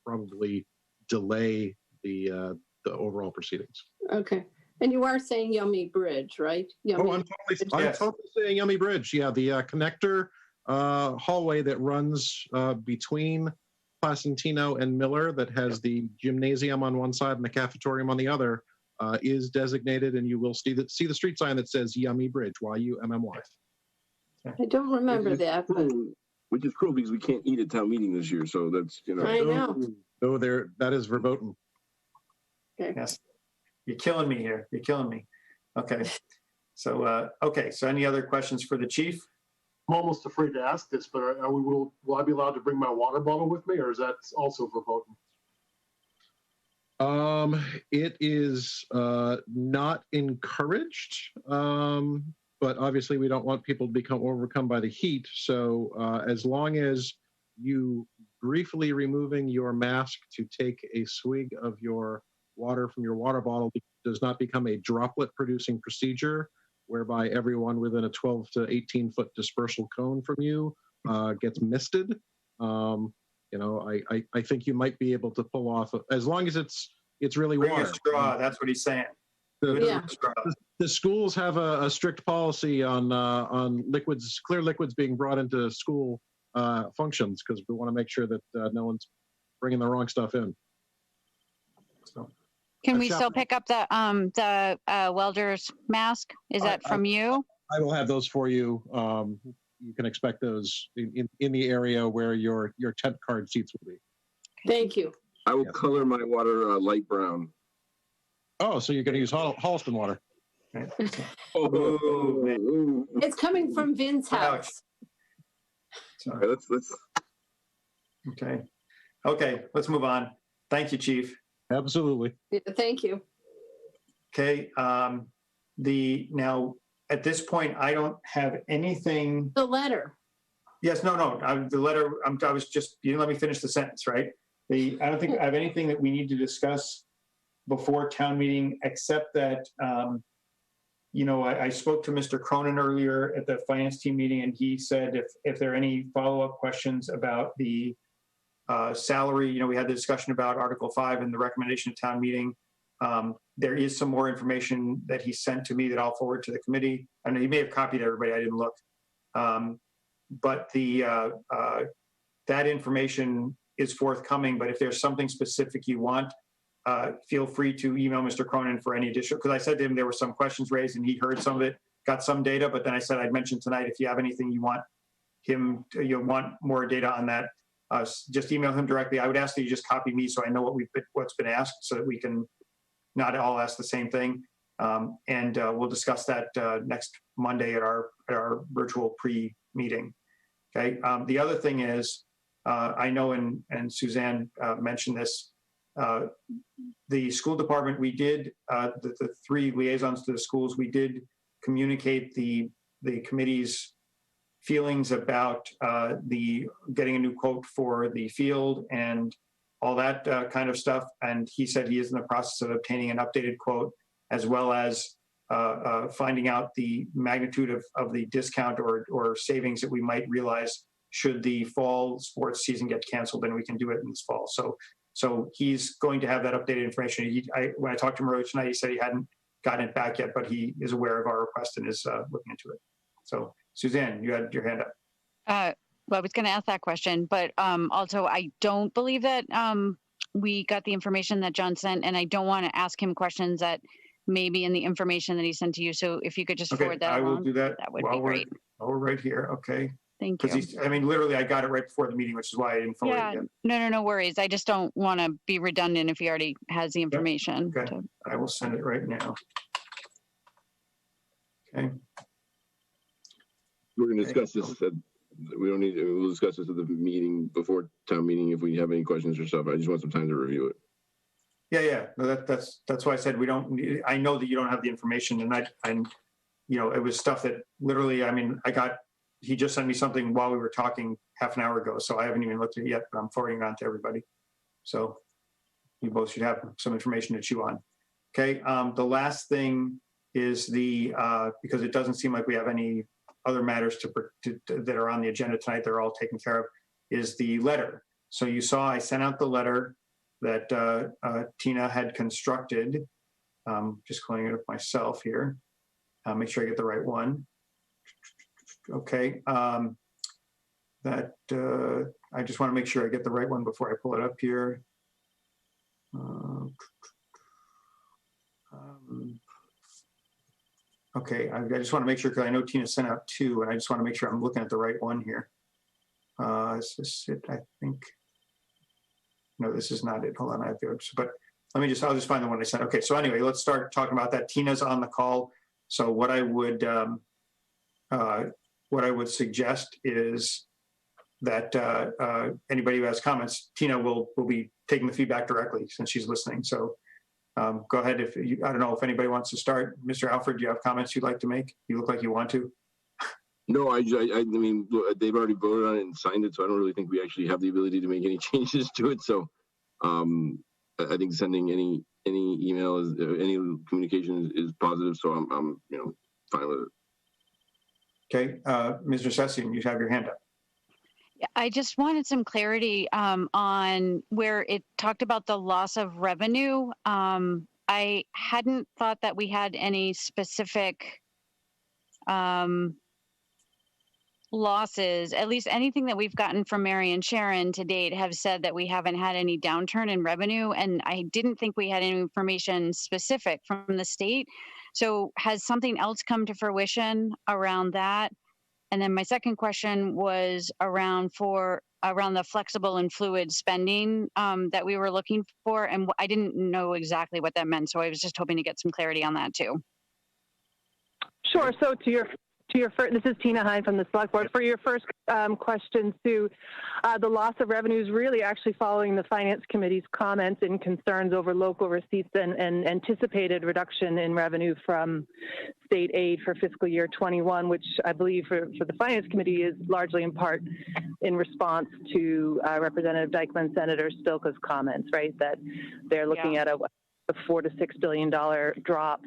probably delay the overall proceedings. Okay. And you are saying Yummy Bridge, right? Yummy I'm totally saying Yummy Bridge. Yeah, the connector hallway that runs between Placentino and Miller, that has the gymnasium on one side and the cafetorium on the other, is designated, and you will see the street sign that says Yummy Bridge, YUMMY. I don't remember that. But... Which is cruel because we can't eat at town meeting this year, so that's, you know. I know. No, that is verboten. Okay. Yes. You're killing me here. You're killing me. Okay. So, so any other questions for the chief? I'm almost afraid to ask this, but will I be allowed to bring my water bottle with me, or is that also verboten? It is not encouraged, but obviously we don't want people to become overcome by the heat. So as long as you briefly removing your mask to take a swig of your water from your water bottle does not become a droplet producing procedure, whereby everyone within a 12 to 18 foot dispersal cone from you gets misted. I think you might be able to pull off, as long as it's really Bring water. a straw. That's what he's saying. The schools have a strict policy on liquids, clear liquids being brought into school functions, because we want to make sure that no one's bringing the wrong stuff in. So. Can we still pick up the welder's mask? Is that from you? I will have those for you. You can expect those in the area where your tent card seats will be. Thank you. I will color my water light brown. Oh, so you're going to use Holliston water? It's coming from Vin's house. Sorry, let's. Okay, let's move on. Thank you, Chief. Absolutely. Yeah, thank you. Okay. Now at this point, I don't have anything. The letter. Yes. No. The letter. I was just. You didn't let me finish the sentence, right? I don't think I have anything that we need to discuss before town meeting, except that I spoke to Mr. Cronin earlier at the finance team meeting, and he said if there are any follow-up questions about the salary, we had the discussion about Article 5 and the recommendation of town meeting. There is some more information that he sent to me that I'll forward to the committee. I know he may have copied everybody. I didn't look. But that information is forthcoming. But if there's something specific you want, feel free to email Mr. Cronin for any additional, because I said to him there were some questions raised and he heard some of it, got some data, but then I said I'd mention tonight, if you have anything you want want more data on that, just email him directly. I would ask that you just copy me so I know what's been asked, so that we can not all ask the same thing. And we'll discuss that next Monday at our virtual pre-meeting. Okay. The other thing is, I know, and Suzanne mentioned this, the school department, we did, the three liaisons to the schools, we did communicate the committee's feelings about getting a new quote for the field and all that kind of stuff. And he said he is in the process of obtaining an updated quote, as well as finding out the magnitude of the discount or savings that we might realize should the fall sports season get canceled, and we can do it in this fall. So he's going to have that updated information. When I talked to him earlier tonight, he said he hadn't gotten it back yet, but he is aware of our request and is looking into it. So Suzanne, you had your hand up. Well, I was going to ask that question, but also I don't believe that we got the information that John sent, and I don't want to ask him questions that may be in the information that he sent to you. So if you could just forward that I will along, do that. that would be great. While we're right here, okay. Thank you. Because I mean, literally, I got it right before the meeting, which is why I didn't forward it yet. No worries. I just don't want to be redundant if he already has the information. Okay, I will send it right now. Okay. We're going to discuss this. We don't need. We'll discuss this at the meeting before town meeting if we have any questions or stuff. I just want some time to review it. Yeah. No, that's why I said we don't. I know that you don't have the information, and it was stuff that literally. I mean, he just sent me something while we were talking half an hour ago, so I haven't even looked at it yet, but I'm forwarding it on to everybody. So you both should have some information to chew on. Okay, the last thing is because it doesn't seem like we have any other matters that are on the agenda tonight, they're all taken care of, is the letter. So you saw I sent out the letter that Tina had constructed. Just calling it up myself here. Make sure I get the right one. Okay, I just want to make sure I get the right one before I pull it up here. Okay, I just want to make sure, because I know Tina sent out 2, and I just want to make sure I'm looking at the right one here. Is this it? I think. No, this is not it. Hold on, I have to. But I'll just find the one I sent. Okay, so anyway, let's start talking about that. Tina's on the call. So what I would suggest is that anybody who has comments, Tina will be taking the feedback directly since she's listening. So go ahead. I don't know if anybody wants to start. Mr. Alfred, do you have comments you'd like to make? You look like you want to. No, I mean, they've already voted on it and signed it, so I don't really think we actually have the ability to make any changes to it. So I think sending any email, any communication is positive. So I'm fine with it. Okay, Mr. Session, you have your hand up. Yeah, I just wanted some clarity on where it talked about the loss of revenue. I hadn't thought that we had any specific losses. At least anything that we've gotten from Mary and Sharon to date have said that we haven't had any downturn in revenue, and I didn't think we had any information specific from the state. So has something else come to fruition around that? And then my second question was around the flexible and fluid spending that we were looking for, and I didn't know exactly what that meant, so I was just hoping to get some clarity on that too. Sure. So to your first, this is Tina Hine from the Select Board. For your first question, Sue, the loss of revenue is really actually following the Finance Committee's comments and concerns over local receipts and anticipated reduction in revenue from state aid for fiscal year 21, which I believe for the Finance Committee is largely in part in response to Representative Dykeman, Senator Stilka's comments, right? That they're looking at a $4 to $6 billion drop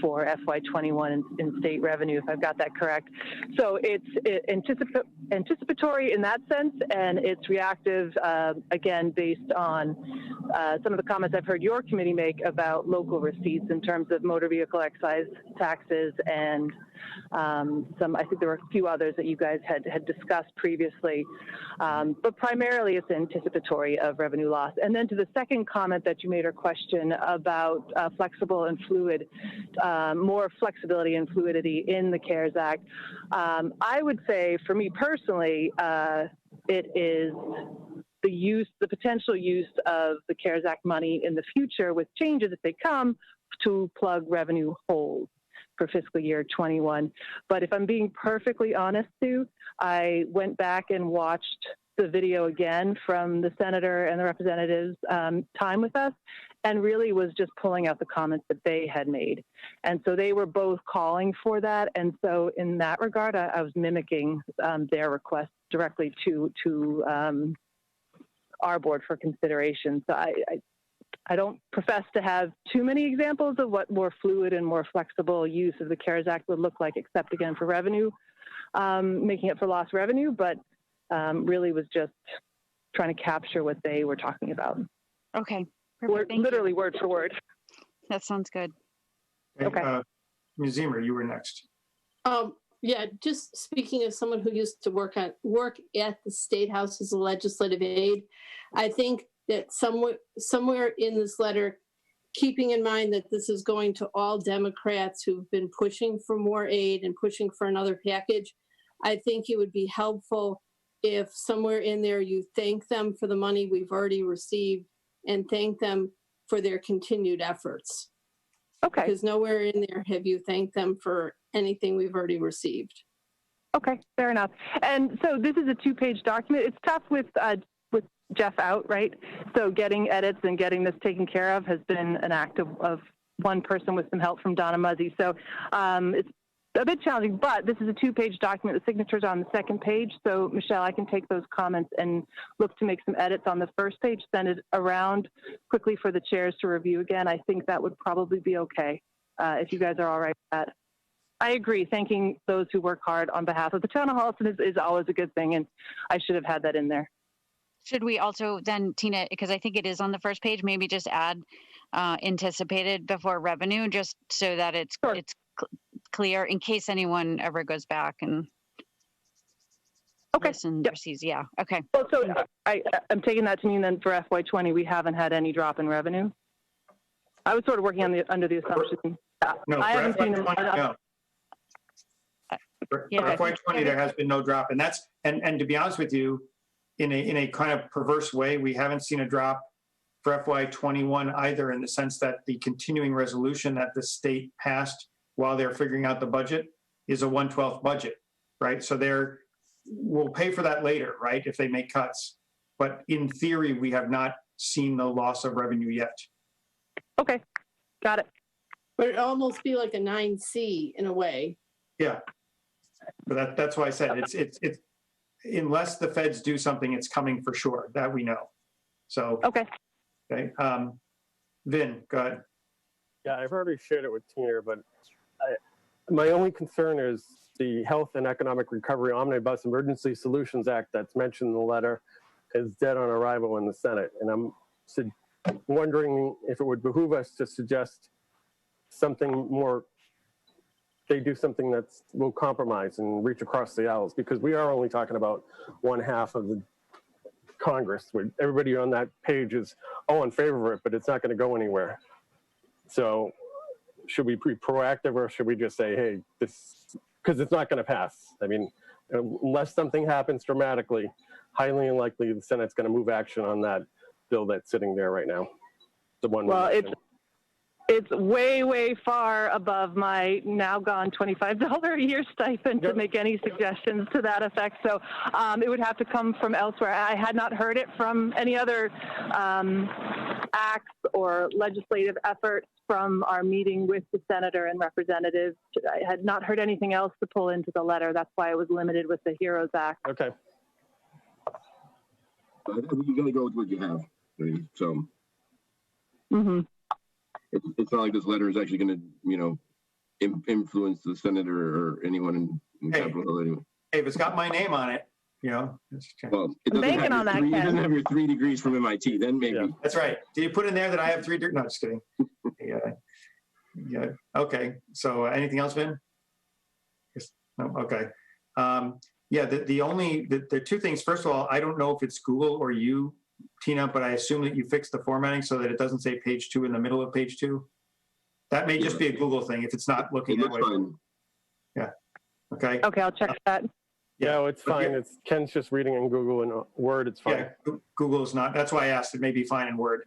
for FY21 in state revenue, if I've got that correct. So it's anticipatory in that sense, and it's reactive, again, based on some of the comments I've heard your committee make about local receipts in terms of motor vehicle excise taxes and I think there were a few others that you guys had discussed previously, but primarily it's anticipatory of revenue loss. And then to the second comment that you made or question about flexible and fluid, more flexibility and fluidity in the CARES Act, I would say for me personally, it is the potential use of the CARES Act money in the future with changes if they come to plug revenue holes for fiscal year 21. But if I'm being perfectly honest, Sue, I went back and watched the video again from the senator and the representative's time with us, and really was just pulling out the comments that they had made. And so they were both calling for that. And so in that regard, I was mimicking their request directly to our board for consideration. So I I don't profess to have too many examples of what more fluid and more flexible use of the CARES Act would look like, except again for revenue, making it for lost revenue, but really was just trying to capture what they were talking about. Okay. Perfect. Literally word for word. That sounds good. Okay. Ms. Ziemer, you were next. Yeah, just speaking as someone who used to work at the State House as a legislative aide, I think that somewhere in this letter, keeping in mind that this is going to all Democrats who've been pushing for more aid and pushing for another package, I think it would be helpful if somewhere in there you thank them for the money we've already received and thank them for their continued efforts. Okay. Because nowhere in there have you thanked them for anything we've already received. Okay, fair enough. And so this is a 2-page document. It's tough with Jeff out, right? So getting edits and getting this taken care of has been an act of one person with some help from Donna Muzzy. So it's a bit challenging, but this is a 2-page document. The signature's on the second page. So Michelle, I can take those comments and look to make some edits on the first page, send it around quickly for the chairs to review again. I think that would probably be okay if you guys are all right with that. I agree. Thanking those who work hard on behalf of the town of Holliston is always a good thing, and I should have had that in there. Should we also then, Tina, because I think it is on the first page, maybe just add anticipated before revenue, just so that it's clear in case anyone ever goes back and listens or sees. Yeah. Okay. Well, so I'm taking that to mean then for FY20 we haven't had any drop in revenue. I was sort of working on under the assumption. No, I haven't seen them. No. For FY20 there has been no drop, and that's and to be honest with you, in a kind of perverse way, we haven't seen a drop for FY21 either, in the sense that the continuing resolution that the state passed while they're figuring out the budget is a 1/12 budget, right? So we'll pay for that later, right, if they make cuts. But in theory, we have not seen the loss of revenue yet. Okay, got it. But it'd almost be like a 9C in a way. Yeah, but that's why I said it's unless the feds do something, it's coming for sure. That we know. So okay. Vin, go ahead. Yeah, I've already shared it with Tina, but my only concern is the Health and Economic Recovery Omnibus Emergency Solutions Act that's mentioned in the letter is dead on arrival in the Senate. And I'm wondering if it would behoove us to suggest something more, they do something that will compromise and reach across the aisles, because we are only talking about 1/2 of the Congress. Everybody on that page is all in favor of it, but it's not going to go anywhere. So should we be proactive, or should we just say, hey, this, because it's not going to pass. I mean, unless something happens dramatically, highly unlikely the Senate's going to move action on that bill that's sitting there right now. The one. Well, it's way, way far above my now gone $25 a year stipend to make any suggestions to that effect. So it would have to come from elsewhere. I had not heard it from any other acts or legislative efforts from our meeting with the senator and representatives. I had not heard anything else to pull into the letter. That's why it was limited with the HEROES Act. Okay. I think you're going to go with what you have. So. Mm-hmm. It's not like this letter is actually going to, influence the senator or anyone in Capitol Hill anyway. Hey, if it's got my name on it, well, it doesn't have your 3 degrees from MIT, then maybe. Yeah. That's right. Do you put in there that I have 3 degrees? No, just kidding. Yeah. Okay. So anything else, Vin? No. Okay. Yeah. The 2 things. First of all, I don't know if it's Google or you, Tina, but I assume that you fixed the formatting so that it doesn't say page 2 in the middle of page 2. That may just be a Google thing if it's not looking that way. Fine. Yeah. Okay. Okay, I'll check that. Yeah, it's fine. Ken's just reading in Google and Word. It's fine. Yeah, Google's not. That's why I asked. It may be fine in Word.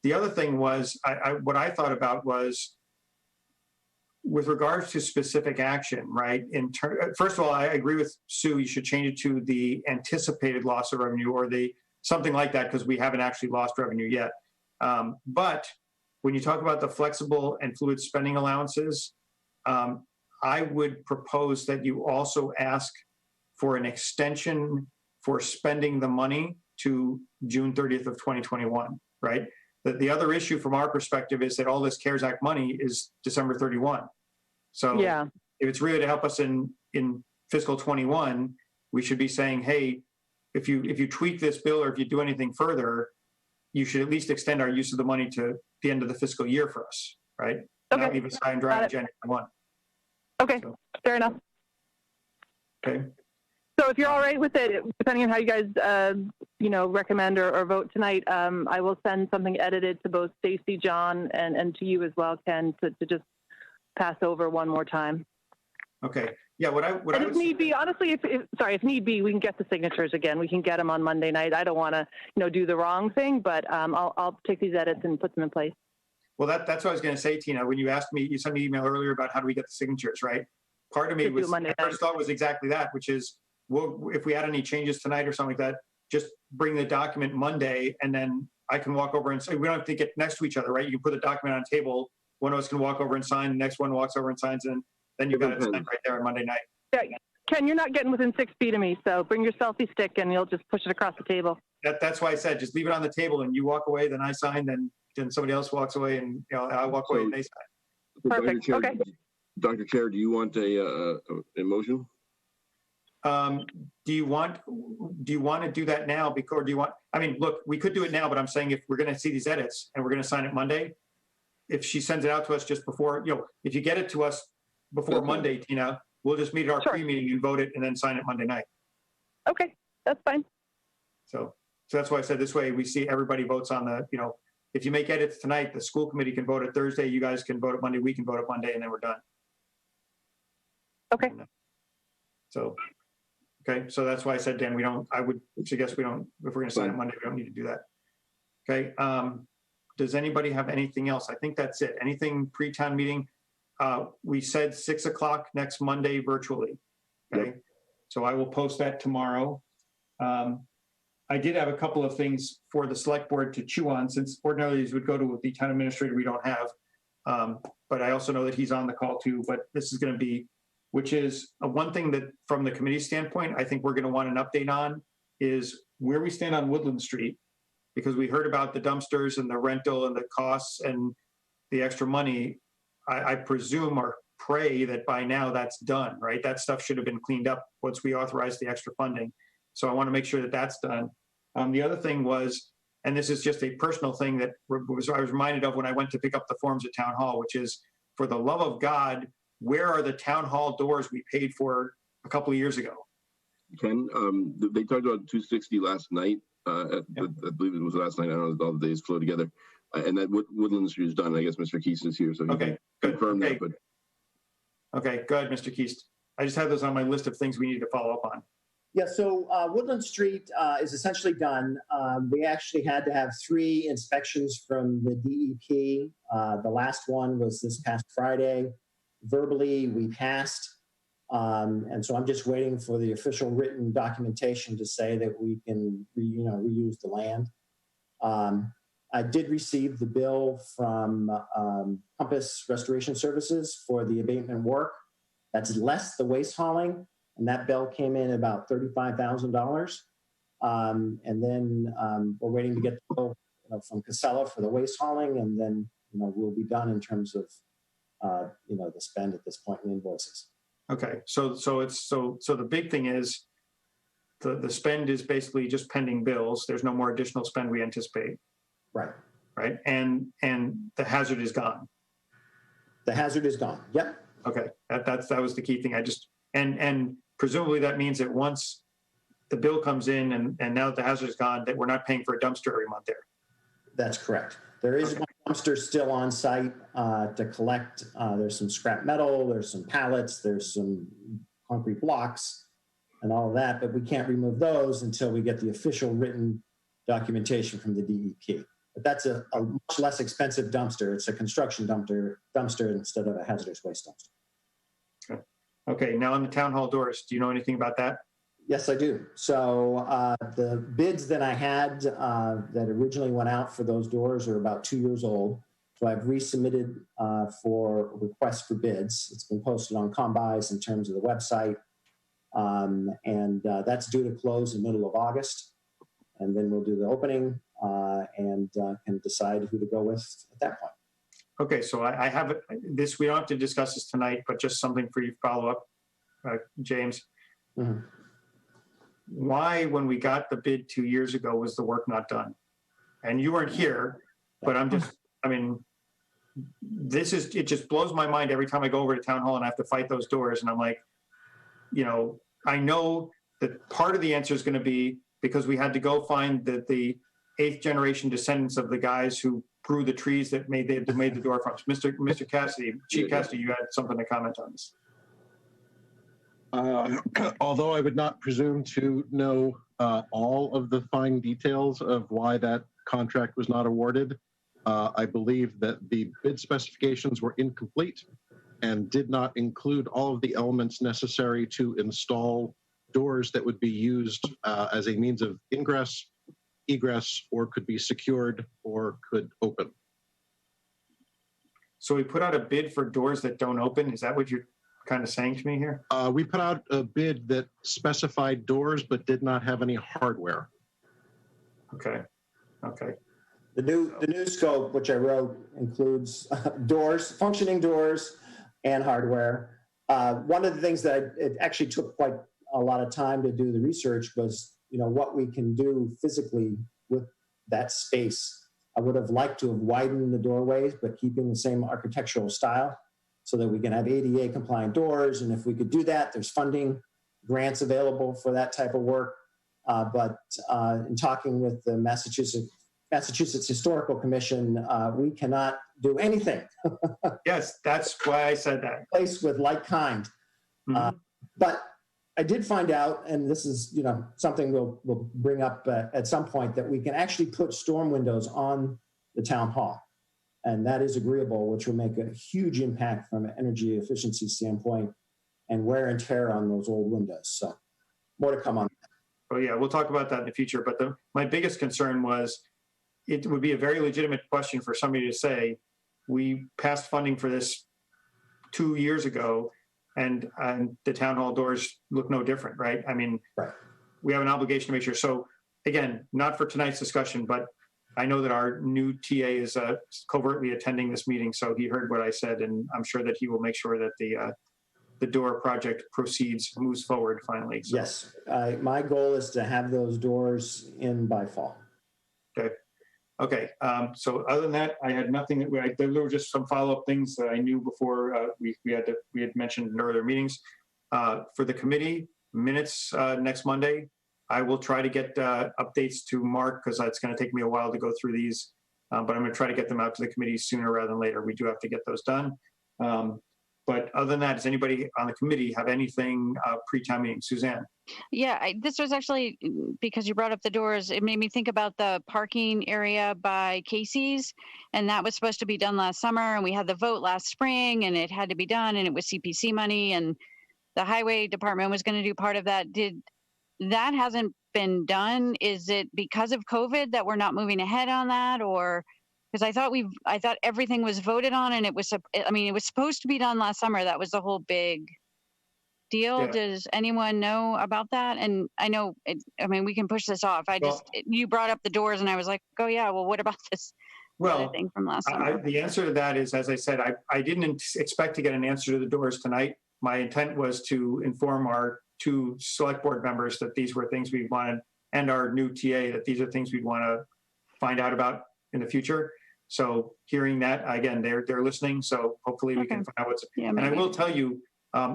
The other thing was, what I thought about was, with regards to specific action, right? First of all, I agree with Sue. You should change it to the anticipated loss of revenue, or the something like that, because we haven't actually lost revenue yet. But when you talk about the flexible and fluid spending allowances, I would propose that you also ask for an extension for spending the money to June 30th of 2021, right? The other issue from our perspective is that all this CARES Act money is December 31. So Yeah. if it's really to help us in fiscal 21, we should be saying, hey, if you tweak this bill or if you do anything further, you should at least extend our use of the money to the end of the fiscal year for us, right? Okay. Not leave us high and dry on January 1. Okay, So, fair enough. okay. So if you're all right with it, depending on how you guys, recommend or vote tonight, I will send something edited to both Stacy, John, and to you as well, Ken, to just pass over one more time. Okay. Yeah. And if need be, honestly, if need be, we can get the signatures again. We can get them on Monday night. I don't want to, do the wrong thing, but I'll take these edits and put them in place. Well, that's what I was going to say, Tina. When you asked me, you sent me an email earlier about how do we get the signatures, right? Part of me was, my first thought was exactly that, which is, well, if we had any changes tonight or something like that, just bring the document Monday, and then I can walk over and say, we don't have to get next to each other, right? You can put the document on a table. One of us can walk over and sign. The next one walks over and signs, and then you've got it signed right there on Monday night. Yeah, Ken, you're not getting within 6 feet of me, so bring your selfie stick and you'll just push it across the table. That's why I said just leave it on the table, and you walk away, then I sign, then somebody else walks away, and I walk away and they sign. Perfect. Chair, okay. Dr. Chair, do you want a motion? Do you want to do that now? Because do you want? I mean, look, we could do it now, but I'm saying if we're going to see these edits and we're going to sign it Monday, if she sends it out to us just before, if you get it to us before Monday, Tina, we'll just meet at our pre-meeting and vote it, and then sign it Monday night. Okay, that's fine. So that's why I said this way we see everybody votes on the. If you make edits tonight, the school committee can vote it Thursday. You guys can vote it Monday. We can vote it Monday, and then we're done. Okay. So. Okay, so that's why I said, Dan, I would suggest we don't, if we're going to sign it Monday, we don't need to do that. Okay, does anybody have anything else? I think that's it. Anything pre-town meeting? We said 6 o'clock next Monday virtually. Okay, yep. So I will post that tomorrow. I did have a couple of things for the select board to chew on, since ordinarily these would go to the town administrator we don't have. But I also know that he's on the call too, but this is going to be, which is one thing that from the committee standpoint, I think we're going to want an update on is where we stand on Woodland Street, because we heard about the dumpsters and the rental and the costs and the extra money. I presume or pray that by now that's done, right? That stuff should have been cleaned up once we authorized the extra funding. So I want to make sure that that's done. The other thing was, and this is just a personal thing that I was reminded of when I went to pick up the forms at Town Hall, which is, for the love of God, where are the town hall doors we paid for a couple of years ago? Ken, they talked about 260 last night. I believe it was last night. I don't know, all the days flow together. And that Woodland Street is done. I guess Mr. Keast is here, so he can confirm that. But okay, go ahead, Mr. Keast. I just have those on my list of things we need to follow up on. Yeah, so Woodland Street is essentially done. We actually had to have 3 inspections from the DEP. The last one was this past Friday. Verbally, we passed. And so I'm just waiting for the official written documentation to say that we can reuse the land. I did receive the bill from Compass Restoration Services for the abatement work. That's less the waste hauling. And that bill came in about $35,000. And then we're waiting to get the bill from Casella for the waste hauling. And then, we'll be done in terms of, the spend at this point in invoices. Okay. So the big thing is the spend is basically just pending bills. There's no more additional spend we anticipate. Right. Right. And the hazard is gone. The hazard is gone. Yep. Okay. That was the key thing. And presumably that means that once the bill comes in and now that the hazard is gone, that we're not paying for a dumpster every month there. That's correct. There is one dumpster still on site to collect. There's some scrap metal, there's some pallets, there's some concrete blocks and all of that, but we can't remove those until we get the official written documentation from the DEP. But that's a much less expensive dumpster. It's a construction dumpster instead of a hazardous waste dumpster. Okay, now on the town hall doors, do you know anything about that? Yes, I do. So the bids that I had that originally went out for those doors are about 2 years old. So I've resubmitted for requests for bids. It's been posted on Combis in terms of the website. And that's due to close in the middle of August. And then we'll do the opening. And and can decide who to go with at that point. Okay, so I have this, we don't have to discuss this tonight, but just something for you to follow up, James. Mm-hmm. Why, when we got the bid 2 years ago, was the work not done? And you weren't here, but I'm just, I mean, it just blows my mind every time I go over to town hall and I have to fight those doors. And I'm like, you know, I know that part of the answer is going to be because we had to go find the 8th generation descendants of the guys who grew the trees that made the door fronts. Mr. Cassidy, Chief Cassidy, you had something to comment on this. Although I would not presume to know all of the fine details of why that contract was not awarded, I believe that the bid specifications were incomplete and did not include all of the elements necessary to install doors that would be used as a means of ingress, egress, or could be secured or could open. So we put out a bid for doors that don't open. Is that what you're kind of saying to me here? We put out a bid that specified doors but did not have any hardware. Okay. Okay. The new scope, which I wrote, includes doors, functioning doors, and hardware. One of the things that it actually took quite a lot of time to do the research was, you know, what we can do physically with that space. I would have liked to have widened the doorways, but keeping the same architectural style so that we can have ADA compliant doors. And if we could do that, there's funding grants available for that type of work. But in talking with the Massachusetts Historical Commission, we cannot do anything. Yes, that's why I said that. Place with like kind. Mm-hmm. But I did find out, and this is, you know, something we'll bring up at some point, that we can actually put storm windows on the town hall, and that is agreeable, which will make a huge impact from an energy efficiency standpoint and wear and tear on those old windows. So more to come on that. Oh yeah, we'll talk about that in the future. But my biggest concern was it would be a very legitimate question for somebody to say, we passed funding for this 2 years ago, and the town hall doors look no different, right? I mean, right. We have an obligation to make sure. So again, not for tonight's discussion, but I know that our new TA is covertly attending this meeting, so he heard what I said, and I'm sure that he will make sure that the door project moves forward finally. So. Yes, my goal is to have those doors in by fall. Okay. Okay. So other than that, I had nothing. There were just some follow-up things that I knew before we had mentioned in earlier meetings. For the committee minutes next Monday, I will try to get updates to Mark because it's going to take me a while to go through these, but I'm going to try to get them out to the committee sooner rather than later. We do have to get those done. But other than that, does anybody on the committee have anything pre-town meeting? Suzanne? Yeah, this was actually, because you brought up the doors, it made me think about the parking area by Casey's, and that was supposed to be done last summer, and we had the vote last spring, and it had to be done, and it was CPC money, and the highway department was going to do part of that. That hasn't been done? Is it because of COVID that we're not moving ahead on that, or? Because I thought everything was voted on, and it was supposed to be done last summer. That was the whole big deal. Yeah. Does anyone know about that? And I know, we can push this off. You brought up the doors, and I was like, oh yeah, well, what about this other thing from last summer? The answer to that is, as I said, I didn't expect to get an answer to the doors tonight. My intent was to inform our 2 select board members that these were things we wanted, and our new TA that these are things we'd want to find out about in the future. So hearing that, again, they're listening. So hopefully we can find out what's. Yeah, and I will tell you,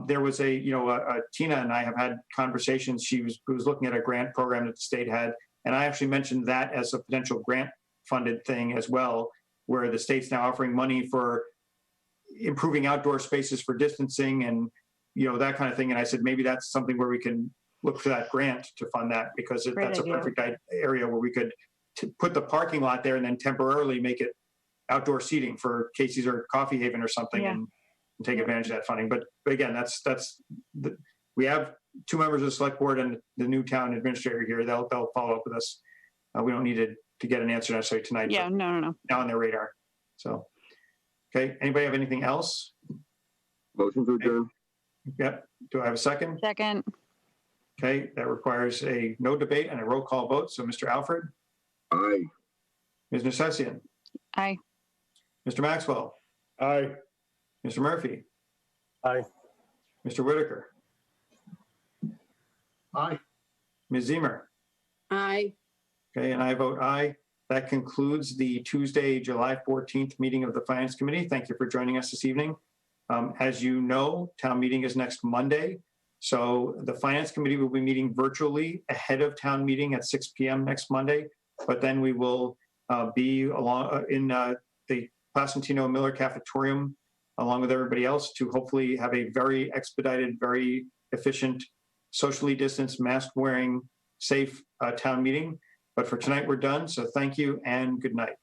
there was Tina and I have had conversations. She was looking at a grant program that the state had, and I actually mentioned that as a potential grant funded thing as well, where the state's now offering money for improving outdoor spaces for distancing and that kind of thing. And I said maybe that's something where we can look for that grant to fund that, because that's a perfect area where we could put the parking lot there and then temporarily make it outdoor seating for Casey's or Coffee Haven or something, and take advantage of that funding. But again, we have 2 members of the select board and the new town administrator here. They'll follow up with us. We don't need to get an answer necessarily tonight. Yeah, no. Now on their radar. So, okay. Anybody have anything else? Motion to adjourn. Yep. Do I have a second? Second. Okay. That requires a no debate and a roll call vote. So, Mr. Alfred? Aye. Ms. Nercessian, Aye. Mr. Maxwell, Aye. Mr. Murphy, Aye. Mr. Whitaker, Aye. Ms. Zemer. Aye. Okay, and I vote aye. That concludes the Tuesday, July 14th meeting of the Finance Committee. Thank you for joining us this evening. As you know, town meeting is next Monday. So the Finance Committee will be meeting virtually ahead of town meeting at 6 p.m. next Monday. But then we will be along in the Placentino Miller Cafetorium along with everybody else to hopefully have a very expedited, very efficient, socially distanced, mask-wearing, safe town meeting. But for tonight, we're done. So thank you and good night.